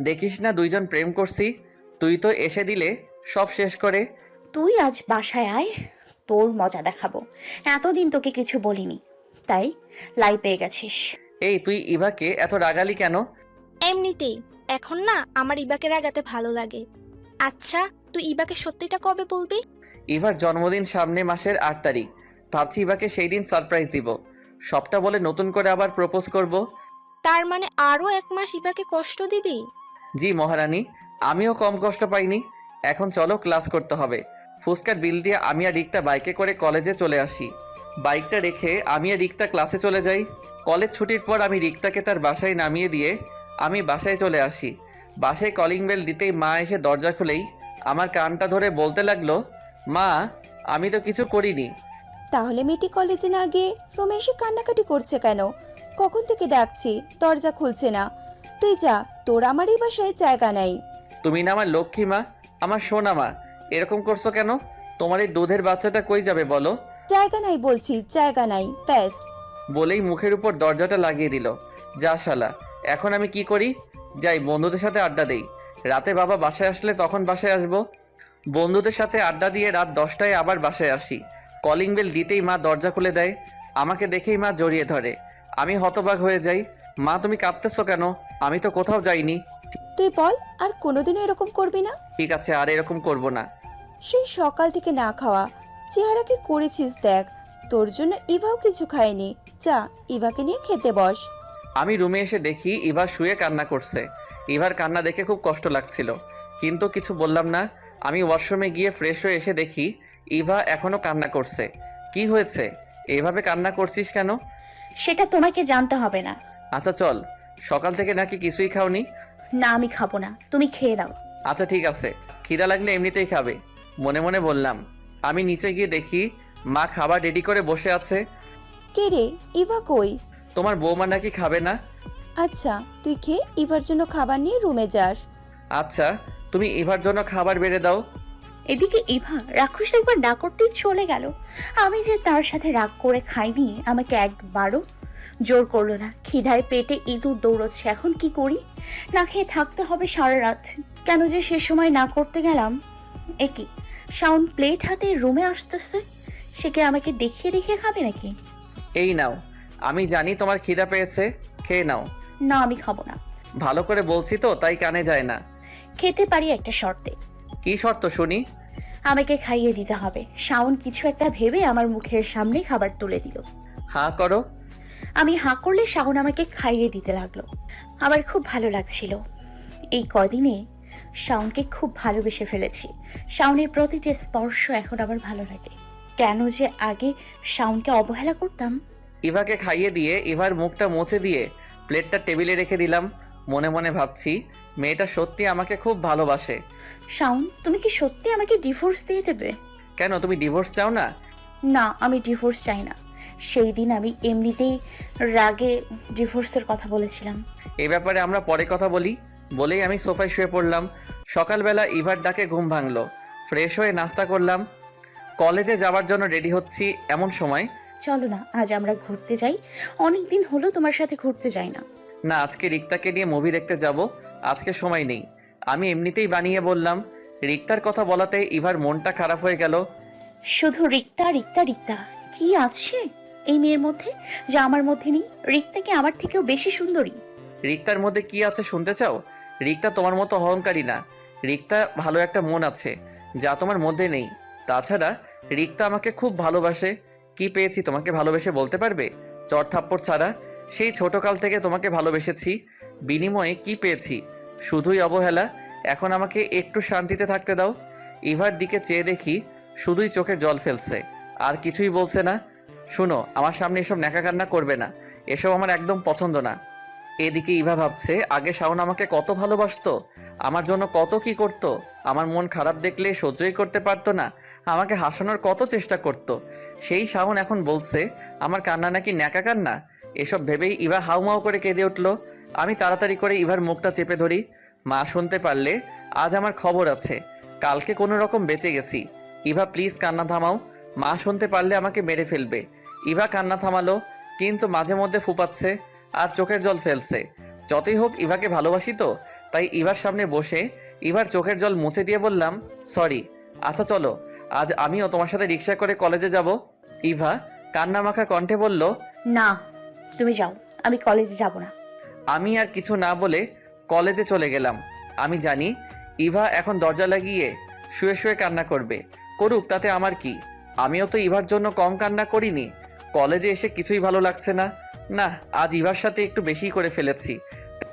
দেখিস না দুইজন প্রেম করছি, তুই তো এসে দিলে সব শেষ করে। তুই আজ বাসায় আয়, তোর মজা দেখাবো। এতদিন তোকে কিছু বলিনি, তাই লাই পেয়ে গেছিস। এই তুই ইভাকে এত রাগালি কেন? এমনিতেই এখন না আমার ইবাকে রাগাতে ভালো লাগে। আচ্ছা, তুই ইবাকে সত্যিটা কবে বলবি? ইভার জন্মদিন সামনে মাসের 8 তারিখ। ভাবছি ইভাকে সেই দিন সারপ্রাইজ দিব। সবটা বলে নতুন করে আবার প্রপোজ করব। তার মানে আরও 1 মাস ইভাকে কষ্ট দিবি? জি মহারানী, আমিও কম কষ্ট পাইনি। এখন চলো, ক্লাস করতে হবে। ফুচকার বিল দিয়ে আমি আর রিক্তা বাইকে করে কলেজে চলে আসি। বাইকটা রেখে আমি আর রিক্তা ক্লাসে চলে যাই। কলেজ ছুটির পর আমি রিক্তাকে তার বাসায় নামিয়ে দিয়ে আমি বাসায় চলে আসি। বাসায় কলিং বেল দিতেই মা এসে দরজা খুলেই আমার কানটা ধরে বলতে লাগলো, মা আমি তো কিছু করিনি। তাহলে মেয়েটি কলেজে না গিয়ে রুমে এসে কান্নাকাটি করছে কেন? কখন থেকে ডাকছি, দরজা খুলছে না। তুই যা, তোর আমার এই বাসায় জায়গা নাই। তুমি না আমার লক্ষ্মী মা, আমার সোনা মা, এরকম করছো কেন? তোমার এই দুধের বাচ্চাটা কই যাবে বলো? জায়গা নাই বলছি, জায়গা নাই, ব্যাস। বলেই মুখের উপর দরজাটা লাগিয়ে দিল। যা শালা, এখন আমি কি করি? যাই বন্ধুদের সাথে আড্ডা দেই। রাতে বাবা বাসায় আসলে তখন বাসায় আসবো। বন্ধুদের সাথে আড্ডা দিয়ে রাত 10টায় আবার বাসায় আসি। কলিং বেল দিতেই মা দরজা খুলে দেয়। আমাকে দেখেই মা জড়িয়ে ধরে। আমি হতবাক হয়ে যাই। মা তুমি কাঁদতেছো কেন? আমি তো কোথাও যাইনি। তুই বল, আর কোনোদিনও এরকম করবি না? ঠিক আছে, আর এরকম করব না। সেই সকাল থেকে না খাওয়া চেহারা কি করেছিস দেখ। তোর জন্য ইভাও কিছু খায়নি। যা, ইভাকে নিয়ে খেতে বস। আমি রুমে এসে দেখি ইভা শুয়ে কান্না করছে। ইভার কান্না দেখে খুব কষ্ট লাগছিল, কিন্তু কিছু বললাম না। আমি ওয়াশরুমে গিয়ে ফ্রেশ হয়ে এসে দেখি ইভা এখনো কান্না করছে। কি হয়েছে? এভাবে কান্না করছিস কেন? সেটা তোমাকে জানতে হবে না। আচ্ছা চল, সকাল থেকে নাকি কিছুই খাওনি? না, আমি খাবো না, তুমি খেয়ে নাও। আচ্ছা ঠিক আছে, খিদা লাগলে এমনিতেই খাবে, মনে মনে বললাম। আমি নিচে গিয়ে দেখি মা খাবার রেডি করে বসে আছে। কে রে, ইভা কই? তোমার বৌমা নাকি খাবে না? আচ্ছা, তুই খেয়ে ইভার জন্য খাবার নিয়ে রুমে যাস। আচ্ছা, তুমি ইভার জন্য খাবার বেড়ে দাও। এদিকে ইভা রাক্ষস একবার না করতেই চলে গেল। আমি যে তার সাথে রাগ করে খাইনি, আমাকে একবারও জোর করলো না। খিদায় পেটে ইঁদুর দৌড়চ্ছে। এখন কি করি? না খেয়ে থাকতে হবে সারা রাত। কেন যে সে সময় না করতে গেলাম। একই শাওন প্লেট হাতে রুমে আসতেছে। সে কি আমাকে দেখিয়ে দেখিয়ে খাবে নাকি? এই নাও, আমি জানি তোমার খিদা পেয়েছে, খেয়ে নাও। না, আমি খাবো না। ভালো করে বলছি তো, তাই কানে যায় না। খেতে পারি একটা শর্তে। কি শর্ত শুনি? আমাকে খাইয়ে দিতে হবে। শাওন কিছু একটা ভেবে আমার মুখের সামনে খাবার তুলে দিল। হাঁ করো। আমি হাঁ করলে শাওন আমাকে খাইয়ে দিতে লাগলো। আমার খুব ভালো লাগছিল। এই কদিনে শাওনকে খুব ভালোবেসে ফেলেছি। শাওনের প্রতিটি স্পর্শ এখন আমার ভালো লাগে। কেন যে আগে শাওনকে অবহেলা করতাম। ইভাকে খাইয়ে দিয়ে ইভার মুখটা মুছে দিয়ে প্লেটটা টেবিলে রেখে দিলাম। মনে মনে ভাবছি, মেয়েটা সত্যি আমাকে খুব ভালোবাসে। শাওন, তুমি কি সত্যি আমাকে ডিভোর্স দিয়ে দেবে? কেন, তুমি ডিভোর্স চাও না? না, আমি ডিভোর্স চাই না। সেই দিন আমি এমনিতেই রাগে ডিভোর্সের কথা বলেছিলাম। এই ব্যাপারে আমরা পরে কথা বলি। বলেই আমি সোফায় শুয়ে পড়লাম। সকালবেলা ইভার ডাকে ঘুম ভাঙলো। ফ্রেশ হয়ে নাস্তা করলাম। কলেজে যাওয়ার জন্য রেডি হচ্ছি, এমন সময় চলো না, আজ আমরা ঘুরতে যাই। অনেক দিন হলো তোমার সাথে ঘুরতে যাই না। না, আজকে রিক্তাকে নিয়ে মুভি দেখতে যাব। আজকে সময় নেই, আমি এমনিতেই বানিয়ে বললাম। রিক্তার কথা বলাতে ইভার মনটা খারাপ হয়ে গেল। শুধু রিক্তা রিক্তা রিক্তা, কি আছে এই মেয়ের মধ্যে যা আমার মধ্যে নেই? রিক্তা কি আমার থেকেও বেশি সুন্দরী? রিক্তার মধ্যে কি আছে শুনতে চাও? রিক্তা তোমার মতো অহংকারী না। রিক্তা ভালো একটা মন আছে, যা তোমার মধ্যে নেই। তাছাড়া রিক্তা আমাকে খুব ভালোবাসে। কি পেয়েছি তোমাকে ভালোবেসে বলতে পারবে? চড় থাপ্পড় ছাড়া। সেই ছোটকাল থেকে তোমাকে ভালোবেসেছি, বিনিময়ে কি পেয়েছি? শুধুই অবহেলা। এখন আমাকে একটু শান্তিতে থাকতে দাও। ইভার দিকে চেয়ে দেখি শুধুই চোখের জল ফেলছে, আর কিছুই বলছে না। শুনো, আমার সামনে এসব ন্যাকা কান্না করবে না, এসব আমার একদম পছন্দ না। এদিকে ইভা ভাবছে, আগে শাওন আমাকে কত ভালোবাসতো, আমার জন্য কত কি করত। আমার মন খারাপ দেখলে সহ্যই করতে পারতো না, আমাকে হাসানোর কত চেষ্টা করত। সেই শাওন এখন বলছে আমার কান্না নাকি ন্যাকা কান্না। এসব ভেবেই ইভা হাউমাউ করে কেঁদে উঠল। আমি তাড়াতাড়ি করে ইভার মুখটা চেপে ধরি। মা শুনতে পারলে আজ আমার খবর আছে। কালকে কোনো রকম বেঁচে গেছি। ইভা প্লিজ কান্না থামাও, মা শুনতে পারলে আমাকে মেরে ফেলবে। ইভা কান্না থামালো, কিন্তু মাঝে মধ্যে ফুপাচ্ছে আর চোখের জল ফেলছে। যতই হোক ইভাকে ভালোবাসি তো, তাই ইভার সামনে বসে ইভার চোখের জল মুছে দিয়ে বললাম, সরি। আচ্ছা চলো, আজ আমিও তোমার সাথে রিক্সা করে কলেজে যাব। ইভা কান্না মাখা কণ্ঠে বলল, না, তুমি যাও, আমি কলেজে যাব না। আমি আর কিছু না বলে কলেজে চলে গেলাম। আমি জানি ইভা এখন দরজা লাগিয়ে শুয়ে শুয়ে কান্না করবে। করুক, তাতে আমার কি? আমিও তো ইভার জন্য কম কান্না করিনি। কলেজে এসে কিছুই ভালো লাগছে না। না, আজ ইভার সাথে একটু বেশি করে ফেলেছি।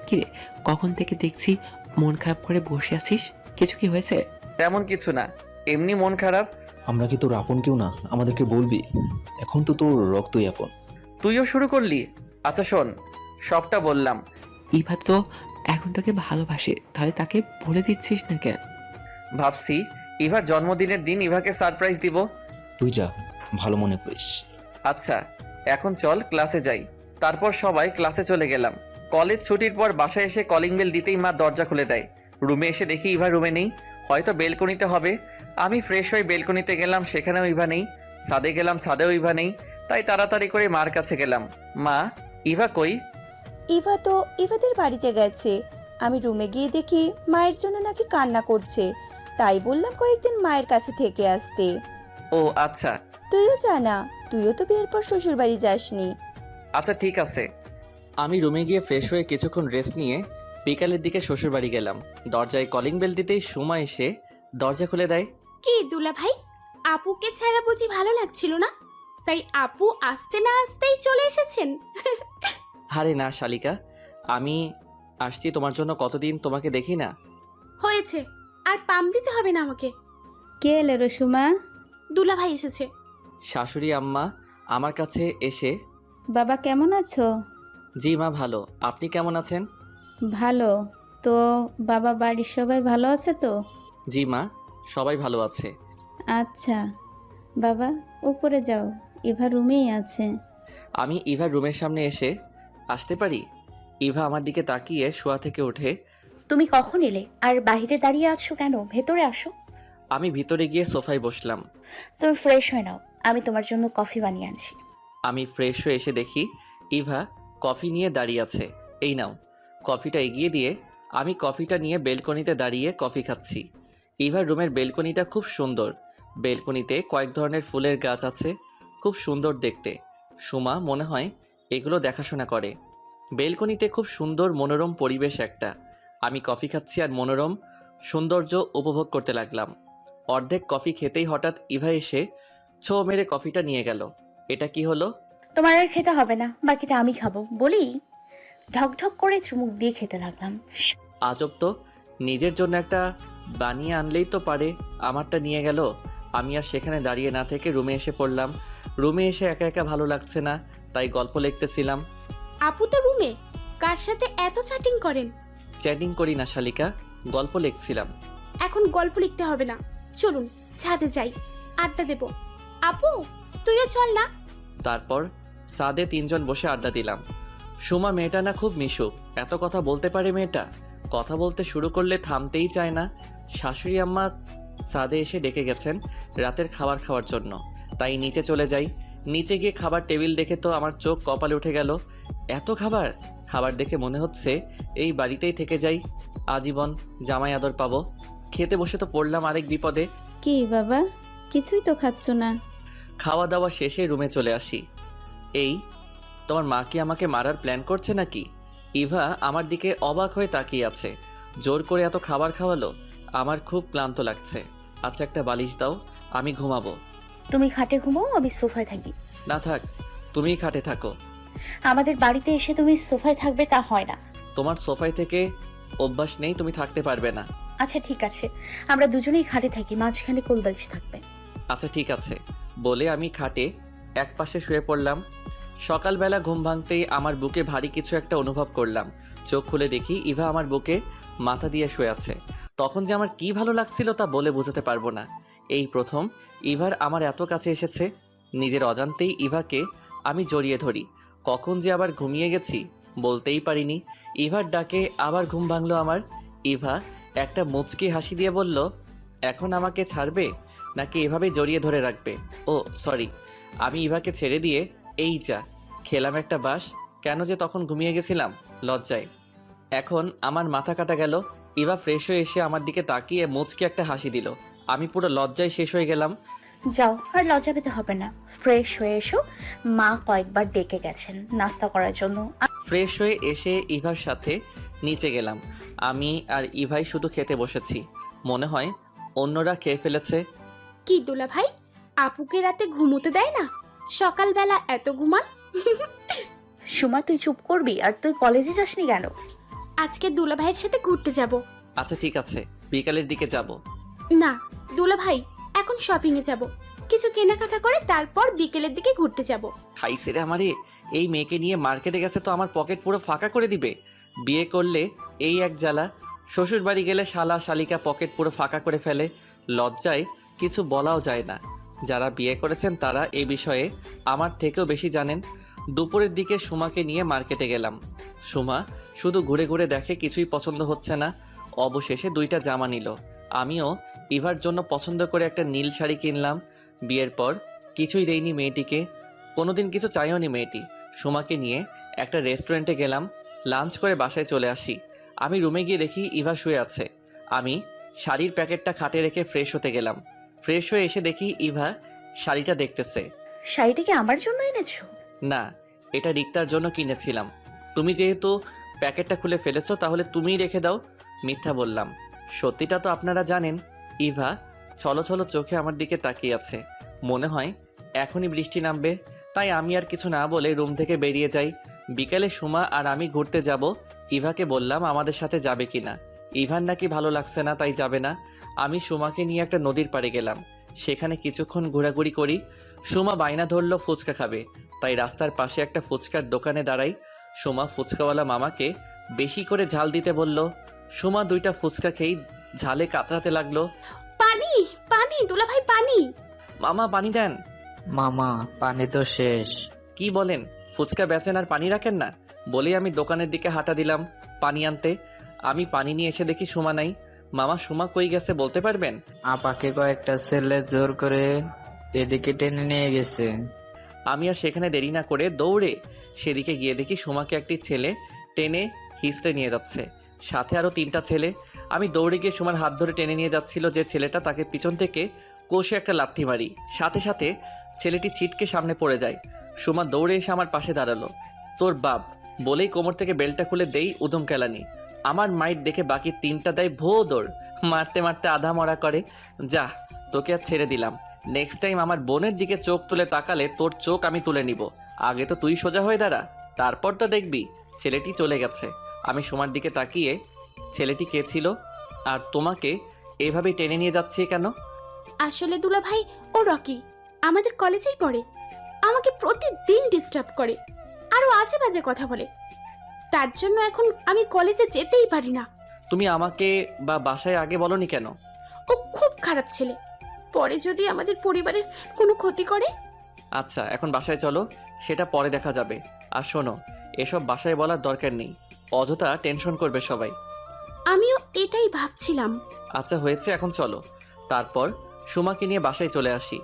কিরে, কখন থেকে দেখছি মন খারাপ করে বসে আছিস? কিছু কি হয়েছে? তেমন কিছু না, এমনি মন খারাপ। আমরা কি তোর আপন কেউ না? আমাদেরকে বলবি, এখন তো তোর রক্তই আপন। তুইও শুরু করলি? আচ্ছা শোন, সবটা বললাম। ইভা তো এখন তাকে ভালোবাসে, তাহলে তাকে বলে দিচ্ছিস না কেন? ভাবছি ইভার জন্মদিনের দিন ইভাকে সারপ্রাইজ দিব। তুই যা, ভালো মনে করিস। আচ্ছা এখন চল ক্লাসে যাই। তারপর সবাই ক্লাসে চলে গেলাম। কলেজ ছুটির পর বাসায় এসে কলিং বেল দিতেই মা দরজা খুলে দেয়। রুমে এসে দেখি ইভা রুমে নেই, হয়তো বেলকনিতে হবে। আমি ফ্রেশ হয়ে বেলকনিতে গেলাম, সেখানেও ইভা নেই। ছাদে গেলাম, ছাদেও ইভা নেই। তাই তাড়াতাড়ি করে মার কাছে গেলাম। মা, ইভা কই? ইভা তো ইভাদের বাড়িতে গেছে। আমি রুমে গিয়ে দেখি মায়ের জন্য নাকি কান্না করছে, তাই বললাম কয়েকদিন মায়ের কাছে থেকে আসতে। ও আচ্ছা। তুইও জানা, তুইও তো বিয়ের পর শ্বশুর বাড়ি যাসনি। আচ্ছা ঠিক আছে। আমি রুমে গিয়ে ফ্রেশ হয়ে কিছুক্ষণ রেস্ট নিয়ে বিকালের দিকে শ্বশুর বাড়ি গেলাম। দরজায় কলিং বেল দিতেই সুমা এসে দরজা খুলে দেয়। কি দুলা ভাই, আপুকে ছাড়া বুঝি ভালো লাগছিল না, তাই আপু আসতে না আসতেই চলে এসেছেন? আরে না শালিকা, আমি আসছি তোমার জন্য, কতদিন তোমাকে দেখি না। হয়েছে, আর পাম দিতে হবে না আমাকে। কে এলে রসুমা? দুলা ভাই এসেছে। শাশুড়ি আম্মা আমার কাছে এসে, বাবা কেমন আছো? জি মা ভালো, আপনি কেমন আছেন? ভালো। তো বাবা, বাড়ির সবাই ভালো আছে তো? জি মা, সবাই ভালো আছে। আচ্ছা বাবা, উপরে যাও, ইভা রুমেই আছে। আমি ইভার রুমের সামনে এসে, আসতে পারি? ইভা আমার দিকে তাকিয়ে শোয়া থেকে ওঠে। তুমি কখন এলে আর বাইরে দাঁড়িয়ে আছো কেন? ভেতরে আসো। আমি ভিতরে গিয়ে সোফায় বসলাম। তুমি ফ্রেশ হয়ে নাও, আমি তোমার জন্য কফি বানিয়ে আনছি। আমি ফ্রেশ হয়ে এসে দেখি ইভা কফি নিয়ে দাঁড়িয়ে আছে। এই নাও। কফিটা এগিয়ে দিয়ে আমি কফিটা নিয়ে বেলকনিতে দাঁড়িয়ে কফি খাচ্ছি। ইভার রুমের বেলকনিটা খুব সুন্দর। বেলকনিতে কয়েক ধরনের ফুলের গাছ আছে, খুব সুন্দর দেখতে। সুমা মনে হয় এগুলো দেখাশোনা করে। বেলকনিতে খুব সুন্দর মনোরম পরিবেশ একটা। আমি কফি খাচ্ছি আর মনোরম সৌন্দর্য উপভোগ করতে লাগলাম। অর্ধেক কফি খেতেই হঠাৎ ইভা এসে ছো মেরে কফিটা নিয়ে গেল। এটা কি হলো? তোমার আর খেতে হবে না, বাকিটা আমি খাবো বলি ঢকঢক করে চুমুক দিয়ে খেতে লাগলাম। আজব তো, নিজের জন্য একটা বানিয়ে আনলেই তো পারে, আমারটা নিয়ে গেল। আমি আর সেখানে দাঁড়িয়ে না থেকে রুমে এসে পড়লাম। রুমে এসে একা একা ভালো লাগছে না, তাই গল্প লিখতেছিলাম। আপু তো রুমে, কার সাথে এত চ্যাটিং করেন? চ্যাটিং করি না শালিকা, গল্প লিখছিলাম। এখন গল্প লিখতে হবে না, চলুন ছাদে যাই, আড্ডা দেব। আপু তুইও চল না। তারপর ছাদে তিনজন বসে আড্ডা দিলাম। সুমা মেয়েটা না খুব মিশুক, এত কথা বলতে পারে মেয়েটা। কথা বলতে শুরু করলে থামতেই চায় না। শাশুড়ি আম্মা ছাদে এসে ডেকে গেছেন রাতের খাবার খাওয়ার জন্য, তাই নিচে চলে যাই। নিচে গিয়ে খাবার টেবিল দেখে তো আমার চোখ কপালে উঠে গেল। এত খাবার! খাবার দেখে মনে হচ্ছে এই বাড়িতেই থেকে যাই, আজীবন জামাই আদর পাবো। খেতে বসে তো পড়লাম আরেক বিপদে। কি বাবা, কিছুই তো খাচ্ছ না? খাওয়া দাওয়া শেষে রুমে চলে আসি। এই, তোমার মা কি আমাকে মারার প্ল্যান করছে নাকি? ইভা আমার দিকে অবাক হয়ে তাকিয়ে আছে। জোর করে এত খাবার খাওয়ালো, আমার খুব ক্লান্ত লাগছে। আচ্ছা একটা বালিশ দাও, আমি ঘুমাবো। তুমি খাটে ঘুমাও, আমি সোফায় থাকি। না থাক, তুমিই খাটে থাকো। আমাদের বাড়িতে এসে তুমি সোফায় থাকবে তা হয় না। তোমার সোফায় থেকে অভ্যাস নেই, তুমি থাকতে পারবে না। আচ্ছা ঠিক আছে, আমরা দুজনেই খাটে থাকি, মাঝখানে কোলবালিশ থাকবে। আচ্ছা ঠিক আছে বলে আমি খাটে এক পাশে শুয়ে পড়লাম। সকালবেলা ঘুম ভাঙতেই আমার বুকে ভারী কিছু একটা অনুভব করলাম। চোখ খুলে দেখি ইভা আমার বুকে মাথা দিয়ে শুয়ে আছে। তখন যে আমার কি ভালো লাগছিল তা বলে বোঝাতে পারবো না। এই প্রথম ইভার আমার এত কাছে এসেছে। নিজের অজান্তেই ইভাকে আমি জড়িয়ে ধরি। কখন যে আবার ঘুমিয়ে গেছি বলতেই পারিনি। ইভার ডাকে আবার ঘুম ভাঙলো আমার। ইভা একটা মুচকি হাসি দিয়ে বলল, এখন আমাকে ছাড়বে নাকি এভাবেই জড়িয়ে ধরে রাখবে? ও সরি। আমি ইভাকে ছেড়ে দিয়ে এই যা খেলাম একটা বাস। কেন যে তখন ঘুমিয়ে গেছিলাম লজ্জায়। এখন আমার মাথা কাটা গেল। ইভা ফ্রেশ হয়ে এসে আমার দিকে তাকিয়ে মুচকি একটা হাসি দিল। আমি পুরো লজ্জায় শেষ হয়ে গেলাম। যাও, আর লজ্জা পেতে হবে না, ফ্রেশ হয়ে এসো। মা কয়েকবার ডেকে গেছেন নাস্তা করার জন্য। ফ্রেশ হয়ে এসে ইভার সাথে নিচে গেলাম। আমি আর ইভাই শুধু খেতে বসেছি। মনে হয় অন্যরা খেয়ে ফেলেছে। কি দুলা ভাই, আপুকে রাতে ঘুমোতে দেয় না? সকালবেলা এত ঘুমান? সুমা তুই চুপ করবি? আর তুই কলেজে যাসনি কেন? আজকে দুলা ভাইয়ের সাথে ঘুরতে যাব। আচ্ছা ঠিক আছে, বিকালের দিকে যাব। না দুলা ভাই, এখন শপিং এ যাব, কিছু কেনাকাটা করে তারপর বিকেলের দিকে ঘুরতে যাব। খাইছে রে আমারে, এই মেয়েকে নিয়ে মার্কেটে গেছে তো আমার পকেট পুরো ফাঁকা করে দিবে। বিয়ে করলে এই এক জ্বালা, শ্বশুর বাড়ি গেলে শালা শালিকা পকেট পুরো ফাঁকা করে ফেলে। লজ্জায় কিছু বলাও যায় না। যারা বিয়ে করেছেন তারা এই বিষয়ে আমার থেকেও বেশি জানেন। দুপুরের দিকে সুমাকে নিয়ে মার্কেটে গেলাম। সুমা শুধু ঘুরে ঘুরে দেখে, কিছুই পছন্দ হচ্ছে না। অবশেষে 2টা জামা নিল। আমিও ইভার জন্য পছন্দ করে একটা নীল শাড়ি কিনলাম। বিয়ের পর কিছুই দেয়নি মেয়েটিকে, কোনোদিন কিছু চাইও নি মেয়েটি। সুমাকে নিয়ে একটা রেস্টুরেন্টে গেলাম, লাঞ্চ করে বাসায় চলে আসি। আমি রুমে গিয়ে দেখি ইভা শুয়ে আছে। আমি শাড়ির প্যাকেটটা খাটে রেখে ফ্রেশ হতে গেলাম। ফ্রেশ হয়ে এসে দেখি ইভা শাড়িটা দেখতেছে। শাড়িটা কি আমার জন্য এনেছো? না, এটা রিক্তার জন্য কিনেছিলাম। তুমি যেহেতু প্যাকেটটা খুলে ফেলেছো তাহলে তুমিই রেখে দাও। মিথ্যা বললাম, সত্যিটা তো আপনারা জানেন। ইভা ছলো ছলো চোখে আমার দিকে তাকিয়ে আছে। মনে হয় এখনই বৃষ্টি নামবে, তাই আমি আর কিছু না বলে রুম থেকে বেরিয়ে যাই। বিকেলে সুমা আর আমি ঘুরতে যাব। ইভাকে বললাম আমাদের সাথে যাবে কিনা। ইভার নাকি ভালো লাগছে না, তাই যাবে না। আমি সুমাকে নিয়ে একটা নদীর পাড়ে গেলাম, সেখানে কিছুক্ষণ ঘোরাঘুরি করি। সুমা বায়না ধরলো ফুচকা খাবে, তাই রাস্তার পাশে একটা ফুচকার দোকানে দাঁড়াই। সুমা ফুচকাওয়ালা মামাকে বেশি করে ঝাল দিতে বলল। সুমা 2টা ফুচকা খেয়েই ঝালে কাতরাতে লাগলো। পানি পানি দুলা ভাই, পানি। মামা পানি দেন। মামা পানি তো শেষ। কি বলেন, ফুচকা বেচেন আর পানি রাখেন না? বলেই আমি দোকানের দিকে হাঁটা দিলাম পানি আনতে। আমি পানি নিয়ে এসে দেখি সুমা নাই। মামা সুমা কই গেছে বলতে পারবেন? আপাকে কয়েকটা ছেলে জোর করে এদিকে টেনে নিয়ে গেছে। আমি আর সেখানে দেরি না করে দৌড়ে সেদিকে গিয়ে দেখি সুমাকে একটি ছেলে টেনে হিস্টে নিয়ে যাচ্ছে, সাথে আরও 3টা ছেলে। আমি দৌড়ে গিয়ে সুমার হাত ধরে টেনে নিয়ে যাচ্ছিল যে ছেলেটা, তাকে পিছন থেকে কষে একটা লাথি মারি। সাথে সাথে ছেলেটি ছিটকে সামনে পড়ে যায়। সুমা দৌড়ে এসে আমার পাশে দাঁড়ালো। তোর বাপ বলেই কোমর থেকে বেল্টটা খুলে দেই উদম কেলানি। আমার মাইট দেখে বাকি 3টা দেয় ভো দৌড়, মারতে মারতে আধা মরা করে। যা, তোকে আর ছেড়ে দিলাম। নেক্সট টাইম আমার বোনের দিকে চোখ তুলে তাকালে তোর চোখ আমি তুলে নিব। আগে তো তুই সোজা হয়ে দাঁড়া, তারপর তো দেখবি। ছেলেটি চলে গেছে। আমি সুমার দিকে তাকিয়ে, ছেলেটি কে ছিল আর তোমাকে এভাবে টেনে নিয়ে যাচ্ছে কেন? আসলে দুলা ভাই, ও রকি, আমাদের কলেজেই পড়ে। আমাকে প্রতিদিন ডিস্টার্ব করে, আরো আজে বাজে কথা বলে। তার জন্য এখন আমি কলেজে যেতেই পারি না। তুমি আমাকে বা বাসায় আগে বলনি কেন? ও খুব খারাপ ছেলে, পরে যদি আমাদের পরিবারের কোনো ক্ষতি করে। আচ্ছা এখন বাসায় চলো, সেটা পরে দেখা যাবে। আর শোনো, এসব বাসায় বলার দরকার নেই, অযথা টেনশন করবে সবাই। আমিও এটাই ভাবছিলাম। আচ্ছা হয়েছে, এখন চলো। তারপর সুমাকে নিয়ে বাসায় চলে আসি।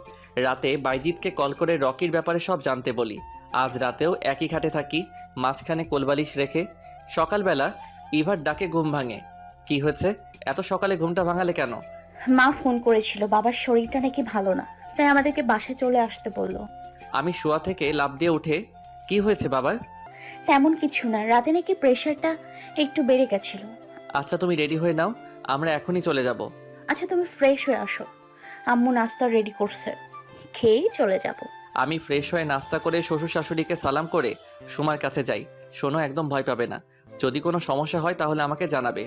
রাতে বাইজিৎকে কল করে রকির ব্যাপারে সব জানতে বলি। আজ রাতেও একই খাটে থাকি, মাঝখানে কোলবালিশ রেখে। সকালবেলা ইভার ডাকে ঘুম ভাঙে। কি হয়েছে, এত সকালে ঘুমটা ভাঙালে কেন? মা ফোন করেছিল, বাবার শরীরটা নাকি ভালো না, তাই আমাদেরকে বাসায় চলে আসতে বললো। আমি শোয়া থেকে লাফ দিয়ে উঠে, কি হয়েছে বাবার? তেমন কিছু না, রাতে নাকি প্রেশারটা একটু বেড়ে গেছিল। আচ্ছা তুমি রেডি হয়ে নাও, আমরা এখনই চলে যাব। আচ্ছা তুমি ফ্রেশ হয়ে আসো, আম্মু নাস্তা রেডি করছে, খেয়েই চলে যাব। আমি ফ্রেশ হয়ে নাস্তা করে শ্বশুর শাশুড়িকে সালাম করে সুমার কাছে যাই। শোনো, একদম ভয় পাবে না, যদি কোনো সমস্যা হয় তাহলে আমাকে জানাবে।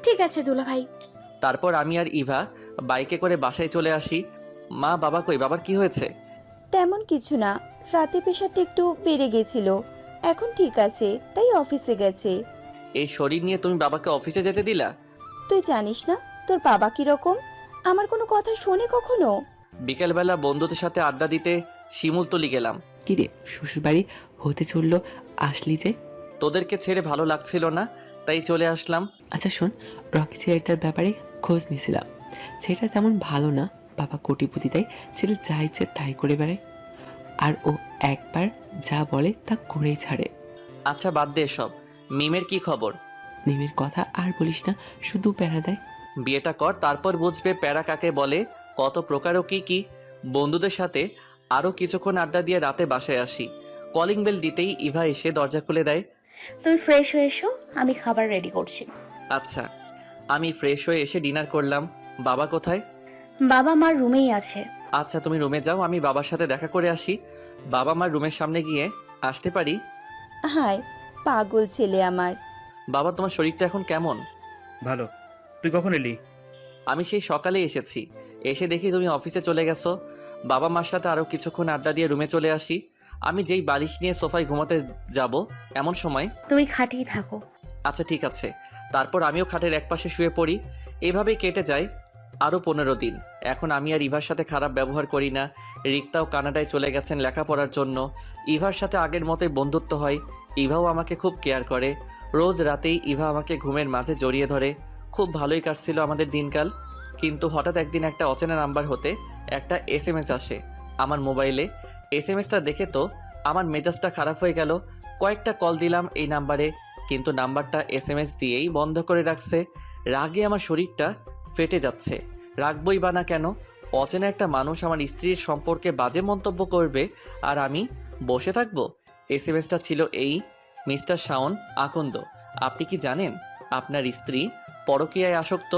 ঠিক আছে দুলা ভাই। তারপর আমি আর ইভা বাইকে করে বাসায় চলে আসি। মা বাবা কই, বাবার কি হয়েছে? তেমন কিছু না, রাতে প্রেশারটা একটু বেড়ে গেছিল, এখন ঠিক আছে, তাই অফিসে গেছে। এই শরীর নিয়ে তুমি বাবাকে অফিসে যেতে দিলা? তুই জানিস না তোর বাবা কিরকম, আমার কোনো কথা শোনে কখনো? বিকেলবেলা বন্ধুদের সাথে আড্ডা দিতে শিমুলতলি গেলাম। কিরে, শ্বশুরবাড়ি হতে চললো, আসলি যে? তোদেরকে ছেড়ে ভালো লাগছিল না, তাই চলে আসলাম। আচ্ছা শোন, রকি ছেলেটার ব্যাপারে খোঁজ নিয়েছিলাম। ছেলেটা তেমন ভালো না, বাবা কোটিপতি, তাই ছেলে যা ইচ্ছে তাই করে বেড়ায়। আর ও একবার যা বলে তা করেই ছাড়ে। আচ্ছা বাদ দে সব, মিমের কি খবর? নিমের কথা আর বলিস না, শুধু প্যারা দেয়। বিয়েটা কর, তারপর বুঝবে প্যারা কাকে বলে, কত প্রকারও কি কি। বন্ধুদের সাথে আরও কিছুক্ষণ আড্ডা দিয়ে রাতে বাসায় আসি। কলিং বেল দিতেই ইভা এসে দরজা খুলে দেয়। তুমি ফ্রেশ হয়ে এসো, আমি খাবার রেডি করছি। আচ্ছা। আমি ফ্রেশ হয়ে এসে ডিনার করলাম। বাবা কোথায়? বাবা মার রুমেই আছে, আচ্ছা তুমি রুমে যাও, আমি বাবার সাথে দেখা করে আসি। বাবা মার রুমের সামনে গিয়ে আসতে পারি? হায় পাগল ছেলে আমার। বাবা তোমার শরীরটা এখন কেমন? ভালো। তুই কখন এলি? আমি সেই সকালে এসেছি, এসে দেখি তুমি অফিসে চলে গেছো। বাবা মার সাথে আরও কিছুক্ষণ আড্ডা দিয়ে রুমে চলে আসি। আমি যেই বালিশ নিয়ে সোফায় ঘুমাতে যাব এমন সময় তুমি খাটেই থাকো। আচ্ছা ঠিক আছে। তারপর আমিও খাটের একপাশে শুয়ে পড়ি। এভাবেই কেটে যায় আরও 15 দিন। এখন আমি আর ইভার সাথে খারাপ ব্যবহার করি না। রিক্তাও কানাডায় চলে গেছেন লেখাপড়ার জন্য। ইভার সাথে আগের মতোই বন্ধুত্ব হয়। ইভাও আমাকে খুব কেয়ার করে। রোজ রাতেই ইভা আমাকে ঘুমের মাঝে জড়িয়ে ধরে। খুব ভালোই কাটছিল আমাদের দিনকাল। কিন্তু হঠাৎ একদিন একটা অচেনা নাম্বার হতে একটা SMS আসে আমার মোবাইলে। SMS-টা দেখে তো আমার মেজাজটা খারাপ হয়ে গেল। কয়েকটা কল দিলাম এই নাম্বারে, কিন্তু নাম্বারটা SMS দিয়েই বন্ধ করে রাখছে। রাগে আমার শরীরটা ফেটে যাচ্ছে। রাখবই বা না কেন? অচেনা একটা মানুষ আমার স্ত্রীর সম্পর্কে বাজে মন্তব্য করবে আর আমি বসে থাকবো? SMS-টা ছিল এই: মিস্টার শাওন আকন্দ, আপনি কি জানেন আপনার স্ত্রী পরকীয়ায় আসক্ত?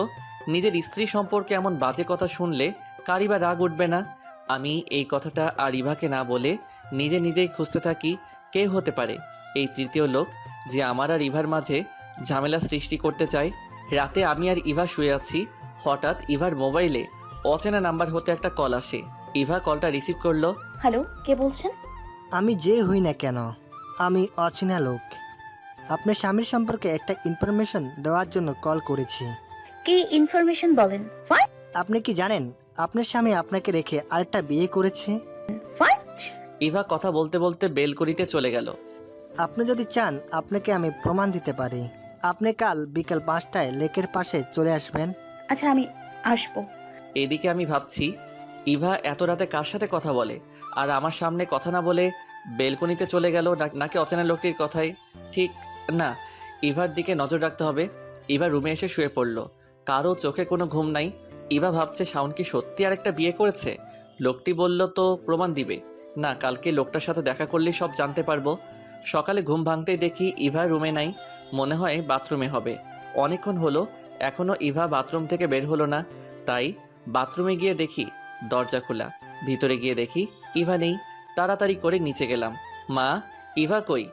নিজের স্ত্রী সম্পর্কে এমন বাজে কথা শুনলে কারই বা রাগ উঠবে না? আমি এই কথাটা আর ইভাকে না বলে নিজে নিজেই খুঁজতে থাকি কে হতে পারে এই তৃতীয় লোক যে আমার আর ইভার মাঝে ঝামেলা সৃষ্টি করতে চায়। রাতে আমি আর ইভা শুয়ে আছি, হঠাৎ ইভার মোবাইলে অচেনা নাম্বার হতে একটা কল আসে। ইভা কলটা রিসিভ করলো। হ্যালো, কে বলছেন? আমি যে হই না কেন, আমি অচেনা লোক। আপনার স্বামীর সম্পর্কে একটা ইনফরমেশন দেওয়ার জন্য কল করেছি। কি ইনফরমেশন বলেন? ফাইট আপনি কি জানেন আপনার স্বামী আপনাকে রেখে আরেকটা বিয়ে করেছে? ফাইট ইভা কথা বলতে বলতে বেলকনিতে চলে গেল। আপনি যদি চান আপনাকে আমি প্রমাণ দিতে পারি। আপনি কাল বিকেল 5টায় লেকের পাশে চলে আসবেন। আচ্ছা, আমি আসবো। এদিকে আমি ভাবছি ইভা এত রাতে কার সাথে কথা বলে আর আমার সামনে কথা না বলে বেলকনিতে চলে গেল, নাকি অচেনা লোকটির কথাই? ঠিক না, ইভার দিকে নজর রাখতে হবে। ইভা রুমে এসে শুয়ে পড়ল। কারো চোখে কোনো ঘুম নাই। ইভা ভাবছে শাওন কি সত্যি আর একটা বিয়ে করেছে? লোকটি বলল তো প্রমাণ দিবে। না, কালকে লোকটার সাথে দেখা করলেই সব জানতে পারবো। সকালে ঘুম ভাঙতেই দেখি ইভা রুমে নাই, মনে হয় বাথরুমে হবে। অনেকক্ষণ হলো এখনও ইভা বাথরুম থেকে বের হলো না। তাই বাথরুমে গিয়ে দেখি দরজা খোলা। ভিতরে গিয়ে দেখি ইভা নেই। তাড়াতাড়ি করে নিচে গেলাম। মা, ইভা কই?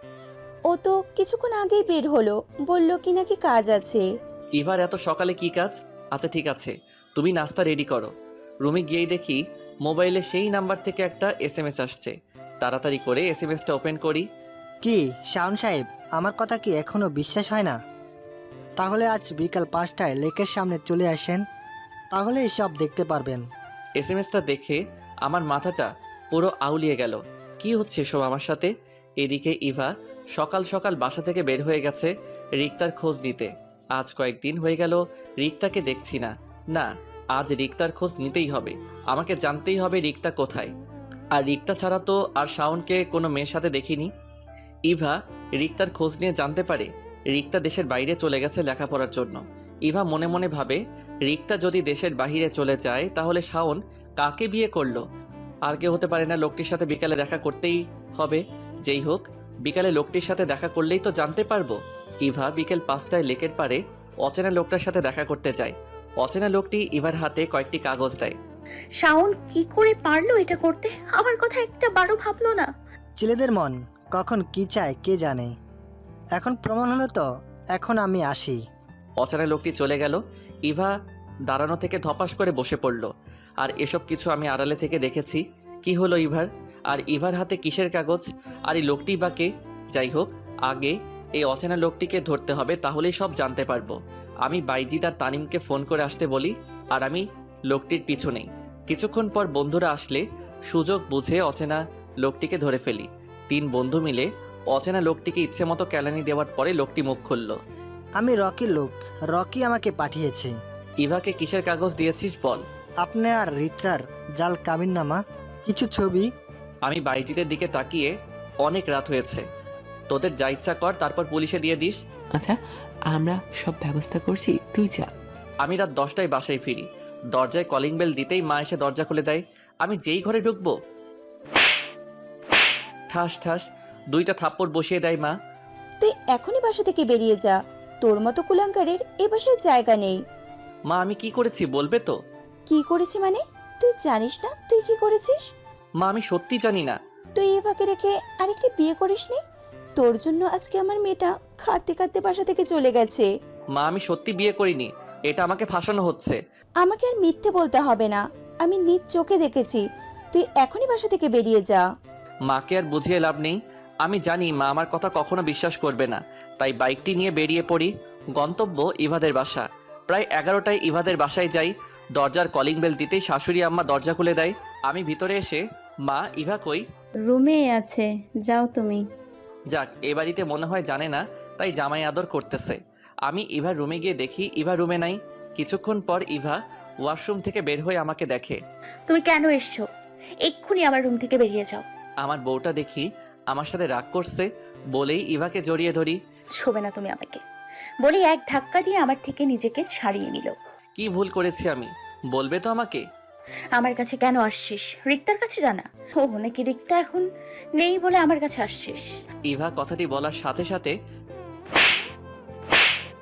ও তো কিছুক্ষণ আগেই বের হলো, বলল কি নাকি কাজ আছে। ইভার এত সকালে কি কাজ? আচ্ছা ঠিক আছে, তুমি নাস্তা রেডি করো। রুমে গিয়েই দেখি মোবাইলে সেই নাম্বার থেকে একটা SMS আসছে। তাড়াতাড়ি করে SMS-টা ওপেন করি। কি শাওন সাহেব, আমার কথা কি এখনো বিশ্বাস হয় না? তাহলে আজ বিকাল 5টায় লেকের সামনে চলে আসেন, তাহলে সব দেখতে পারবেন। SMS-টা দেখে আমার মাথাটা পুরো আউলিয়ে গেল। কি হচ্ছে সব আমার সাথে? এদিকে ইভা সকাল সকাল বাসা থেকে বের হয়ে গেছে রিক্তার খোঁজ নিতে। আজ কয়েকদিন হয়ে গেল রিক্তাকে দেখছি না। না, আজ রিক্তার খোঁজ নিতেই হবে। আমাকে জানতেই হবে রিক্তা কোথায়। আর রিক্তা ছাড়া তো আর শাওনকে কোনো মেয়ের সাথে দেখিনি। ইভা রিক্তার খোঁজ নিয়ে জানতে পারে রিক্তা দেশের বাইরে চলে গেছে লেখাপড়ার জন্য। ইভা মনে মনে ভাবে রিক্তা যদি দেশের বাইরে চলে যায় তাহলে শাওন কাকে বিয়ে করলো? আর কেউ হতে পারে না, লোকটির সাথে বিকালে দেখা করতেই হবে। যেই হোক, বিকালে লোকটির সাথে দেখা করলেই তো জানতে পারবো। ইভা বিকেল 5টায় লেকের পারে অচেনা লোকটার সাথে দেখা করতে যায়। অচেনা লোকটি ইভার হাতে কয়েকটি কাগজ দেয়। শাওন কি করে পারলো এটা করতে? আমার কথা একটা বারো ভাবলো না। ছেলেদের মন কখন কি চায় কে জানে। এখন প্রমাণ হলো তো, এখন আমি আসি। অচেনা লোকটি চলে গেল। ইভা দাঁড়ানো থেকে ধপাস করে বসে পড়ল। আর এসব কিছু আমি আড়ালে থেকে দেখেছি। কি হলো ইভার? আর ইভার হাতে কিসের কাগজ? আর এই লোকটি বা কে? যাই হোক, আগে এই অচেনা লোকটিকে ধরতে হবে, তাহলেই সব জানতে পারবো। আমি বাইজিদ আর তানিমকে ফোন করে আসতে বলি আর আমি লোকটির পিছু নেই। কিছুক্ষণ পর বন্ধুরা আসলে সুযোগ বুঝে অচেনা লোকটিকে ধরে ফেলি। 3 বন্ধু মিলে অচেনা লোকটিকে ইচ্ছে মতো কেলানি দেওয়ার পরে লোকটি মুখ খুলল। আমি রকির লোক, রকি আমাকে পাঠিয়েছে। ইভাকে কিসের কাগজ দিয়েছিস বল? আপনার রিত্রার জাল কাবিননামা, কিছু ছবি। আমি বাইজিতের দিকে তাকিয়ে, অনেক রাত হয়েছে, তোদের যা ইচ্ছা কর, তারপর পুলিশে দিয়ে দিস। আচ্ছা, আমরা সব ব্যবস্থা করছি, তুই যা। আমি রাত 10টায় বাসায় ফিরি। দরজায় কলিং বেল দিতেই মা এসে দরজা খুলে দেয়। আমি যেই ঘরে ঢুকবো ঠাস ঠাস 2টা থাপ্পড় বসিয়ে দেয় মা। তুই এখনই বাসা থেকে বেরিয়ে যা, তোর মতো কুলাঙ্কারের এ বাসায় জায়গা নেই। মা, আমি কি করেছি বলবে তো? কি করেছি মানে? তুই জানিস না তুই কি করেছিস? মা আমি সত্যি জানি না। তুই ইভাকে রেখে আরেকটা বিয়ে করিসনি? তোর জন্য আজকে আমার মেয়েটা খাতে খাতে বাসা থেকে চলে গেছে। মা আমি সত্যি বিয়ে করিনি, এটা আমাকে ফাঁসানো হচ্ছে। আমাকে আর মিথ্যে বলতে হবে না, আমি নিজ চোখে দেখেছি। তুই এখনই বাসা থেকে বেরিয়ে যা। মাকে আর বুঝিয়ে লাভ নেই, আমি জানি মা আমার কথা কখনো বিশ্বাস করবে না। তাই বাইকটি নিয়ে বেরিয়ে পড়ি। গন্তব্য ইভাদের বাসা। প্রায় 11টায় ইভাদের বাসায় যাই। দরজার কলিং বেল দিতেই শাশুড়ি আম্মা দরজা খুলে দেয়। আমি ভিতরে এসে, মা ইভা কই? রুমে আছে, যাও তুমি। যাক, এ বাড়িতে মনে হয় জানে না, তাই জামাই আদর করতেছে। আমি ইভার রুমে গিয়ে দেখি ইভা রুমে নাই। কিছুক্ষণ পর ইভা ওয়াশরুম থেকে বের হয়ে আমাকে দেখে। তুমি কেন এসছো? এক্ষুনি আমার রুম থেকে বেরিয়ে যাও। আমার বউটা দেখি আমার সাথে রাগ করছে, বলেই ইভাকে জড়িয়ে ধরি। ছোবে না তুমি আমাকে, বলে এক ধাক্কা দিয়ে আমার থেকে নিজেকে ছাড়িয়ে নিল। কি ভুল করেছি আমি, বলবে তো আমাকে? আমার কাছে কেন আসছিস? রিক্তার কাছে জানা। ও নাকি রিক্তা এখন নেই বলে আমার কাছে আসছিস? ইভা কথাটি বলার সাথে সাথে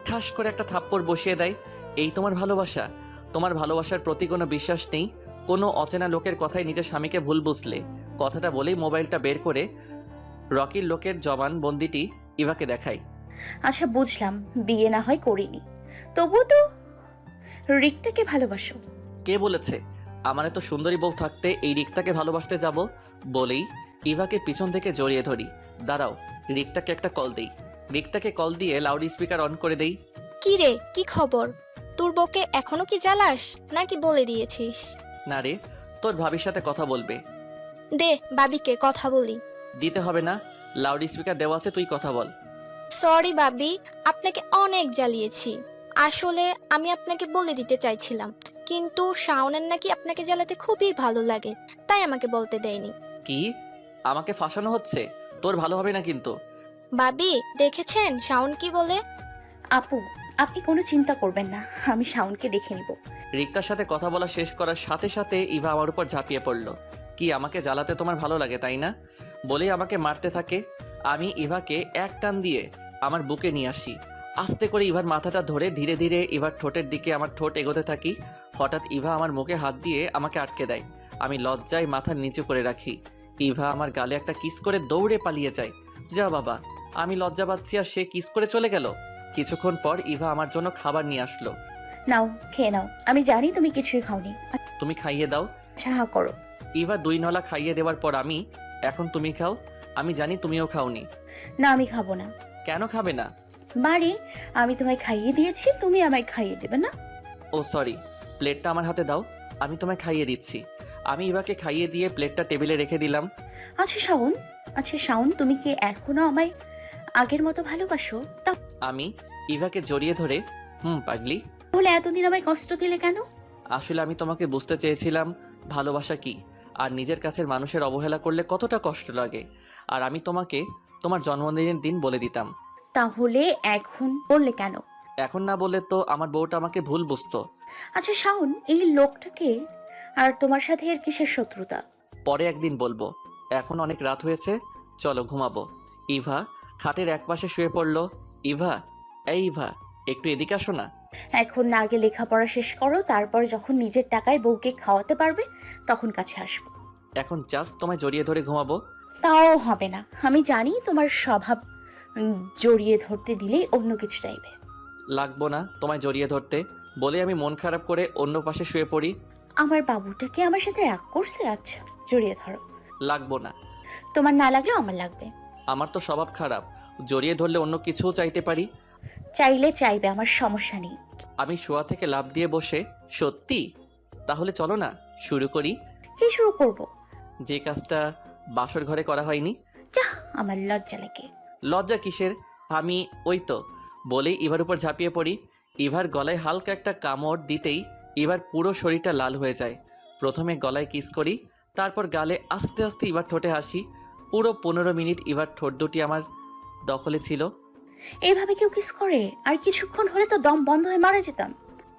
ঠাস করে একটা থাপ্পড় বসিয়ে দেয়। এই তোমার ভালোবাসা? তোমার ভালোবাসার প্রতি কোনো বিশ্বাস নেই? কোনো অচেনা লোকের কথায় নিজের স্বামীকে ভুল বুঝলে? কথাটা বলেই মোবাইলটা বের করে রকির লোকের জবান বন্দিটি ইভাকে দেখাই। আচ্ছা বুঝলাম, বিয়ে না হয় করিনি, তবু তো রিক্তাকে ভালোবাসো। কে বলেছে? আমার এত সুন্দরী বউ থাকতে এই রিক্তাকে ভালোবাসতে যাব? বলেই ইভাকে পিছন থেকে জড়িয়ে ধরি। দাঁড়াও, রিক্তাকে একটা কল দেই। রিক্তাকে কল দিয়ে লাউড স্পিকার অন করে দেই। কি রে, কি খবর? তোর বউকে এখনো কি জ্বালাস নাকি বলে দিয়েছিস? না রে, তোর ভাবির সাথে কথা বলবে। দে বাবিকে কথা বলি। দিতে হবে না, লাউড স্পিকার দেওয়া আছে, তুই কথা বল। সরি বাবি, আপনাকে অনেক জ্বালিয়েছি। আসলে আমি আপনাকে বলে দিতে চাইছিলাম, কিন্তু শাওনের নাকি আপনাকে জ্বালাতে খুবই ভালো লাগে, তাই আমাকে বলতে দেয়নি। কি? আমাকে ফাঁসানো হচ্ছে? তোর ভালো হবে না কিন্তু। বাবি দেখেছেন শাওন কি বলে? আপু, আপনি কোনো চিন্তা করবেন না, আমি শাওনকে দেখে নিব। রিক্তার সাথে কথা বলা শেষ করার সাথে সাথে ইভা আমার উপর ঝাঁপিয়ে পড়ল। কি আমাকে জ্বালাতে তোমার ভালো লাগে তাই না? বলেই আমাকে মারতে থাকে। আমি ইভাকে এক টান দিয়ে আমার বুকে নিয়ে আসি। আস্তে করে ইভার মাথাটা ধরে ধীরে ধীরে ইভার ঠোঁটের দিকে আমার ঠোঁট এগোতে থাকি। হঠাৎ ইভা আমার মুখে হাত দিয়ে আমাকে আটকে দেয়। আমি লজ্জায় মাথা নিচু করে রাখি। ইভা আমার গালে একটা কিস করে দৌড়ে পালিয়ে যায়। যা বাবা, আমি লজ্জা পাচ্ছি আর সে কিস করে চলে গেল। কিছুক্ষণ পর ইভা আমার জন্য খাবার নিয়ে আসলো। নাও, খেয়ে নাও, আমি জানি তুমি কিছুই খাওনি। তুমি খাইয়ে দাও। আচ্ছা করো। ইভা 2 নলা খাইয়ে দেওয়ার পর আমি, এখন তুমি খাও, আমি জানি তুমিও খাওনি। না আমি খাবো না। কেন খাবে না? বাড়ি আমি তোমায় খাইয়ে দিয়েছি, তুমি আমায় খাইয়ে দেবে না? ও সরি, প্লেটটা আমার হাতে দাও, আমি তোমায় খাইয়ে দিচ্ছি। আমি ইভাকে খাইয়ে দিয়ে প্লেটটা টেবিলে রেখে দিলাম। আচ্ছা শাওন, তুমি কি এখনো আমায় আগের মতো ভালোবাসো? আমি ইভাকে জড়িয়ে ধরে, পাগলি, তাহলে এতদিন আমায় কষ্ট দিলে কেন? আসলে আমি তোমাকে বুঝতে চেয়েছিলাম ভালোবাসা কি, আর নিজের কাছের মানুষের অবহেলা করলে কতটা কষ্ট লাগে। আর আমি তোমাকে তোমার জন্মদিনের দিন বলে দিতাম। তাহলে এখন বললে কেন? এখন না বললে তো আমার বউটা আমাকে ভুল বুঝতো। আচ্ছা শাওন, এই লোকটাকে আর তোমার সাথে এর কিসের শত্রুতা? পরে একদিন বলবো, এখন অনেক রাত হয়েছে, চলো ঘুমাবো। ইভা খাটের একপাশে শুয়ে পড়লো। ইভা, এই ইভা, একটু এদিকে আসো না। এখন না আগে লেখাপড়া শেষ করো, তারপর যখন নিজের টাকায় বউকে খাওয়াতে পারবে তখন কাছে আসবো। এখন জাস্ট তোমায় জড়িয়ে ধরে ঘুমাবো। তাও হবে না, আমি জানি তোমার স্বভাব জড়িয়ে ধরতে দিলেই অন্য কিছু চাইবে। লাগবো না তোমায় জড়িয়ে ধরতে, বলে আমি মন খারাপ করে অন্য পাশে শুয়ে পড়ি। আমার বাবুটাকে আমার সাথে রাগ করছে, আচ্ছা জড়িয়ে ধরো। লাগবো না। তোমার না লাগলেও আমার লাগবে। আমার তো স্বভাব খারাপ, জড়িয়ে ধরলে অন্য কিছুও চাইতে পারি। চাইলে চাইবে, আমার সমস্যা নেই। আমি শোয়া থেকে লাফ দিয়ে বসে, সত্যি? তাহলে চলো না শুরু করি। কি শুরু করব? যে কাজটা বাসর ঘরে করা হয়নি। আমার লজ্জা লাগে। লজ্জা কিসের? আমি ওই তো, বলেই ইভার উপর ঝাঁপিয়ে পড়ি। ইভার গলায় হালকা একটা কামড় দিতেই ইভার পুরো শরীরটা লাল হয়ে যায়। প্রথমে গলায় কিস করি, তারপর গালে আস্তে আস্তে ইভার ঠোঁটে হাসি। পুরো 15 মিনিট ইভার ঠোঁট দুটি আমার দখলে ছিল। এইভাবে কেউ কিস করে? আর কিছুক্ষণ হলে তো দম বন্ধ হয়ে মারা যেতাম।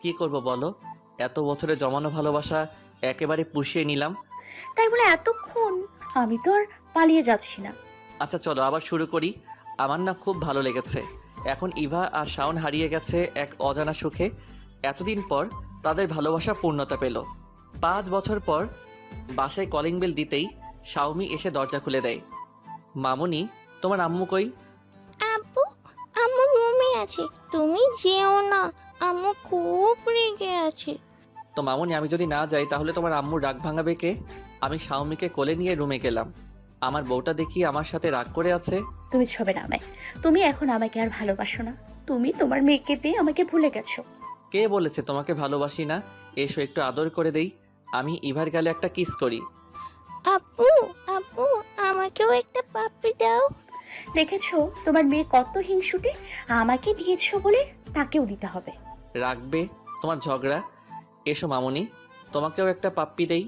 কি করব বলো, এত বছরে জমানো ভালোবাসা একেবারে পুষিয়ে নিলাম। তাই বলে এতক্ষণ? আমি তো আর পালিয়ে যাচ্ছি না। আচ্ছা চলো আবার শুরু করি। আমার না খুব ভালো লেগেছে। এখন ইভা আর শাওন হারিয়ে গেছে এক অজানা সুখে। এতদিন পর তাদের ভালোবাসা পূর্ণতা পেল। 5 বছর পর বাসায় কলিং বেল দিতেই শাওমি এসে দরজা খুলে দেয়। মামুনি, তোমার আম্মু কই? আব্বু, আম্মু রুমে আছে, তুমি যেও না, আম্মু খুব রেগে আছে। তো মামুনি, আমি যদি না যাই তাহলে তোমার আম্মুর রাগ ভাঙাবে কে? আমি শাওমিকে কোলে নিয়ে রুমে গেলাম। আমার বউটা দেখি আমার সাথে রাগ করে আছে। তুমি ছবে না আমায়, তুমি এখন আমাকে আর ভালোবাসো না, তুমি তোমার মেয়েকে পেয়ে আমাকে ভুলে গেছো। কে বলেছে তোমাকে ভালোবাসি না? এসো একটু আদর করে দেই। আমি ইভার গালে একটা কিস করি। আব্বু, আব্বু, আমাকেও একটা পাপ্পি দাও। দেখেছো তোমার মেয়ে কত হিংসুটে, আমাকে দিয়েছো বলে তাকেও দিতে হবে। রাখবে তোমার ঝগড়া। এসো মামুনি, তোমাকেও একটা পাপ্পি দেই।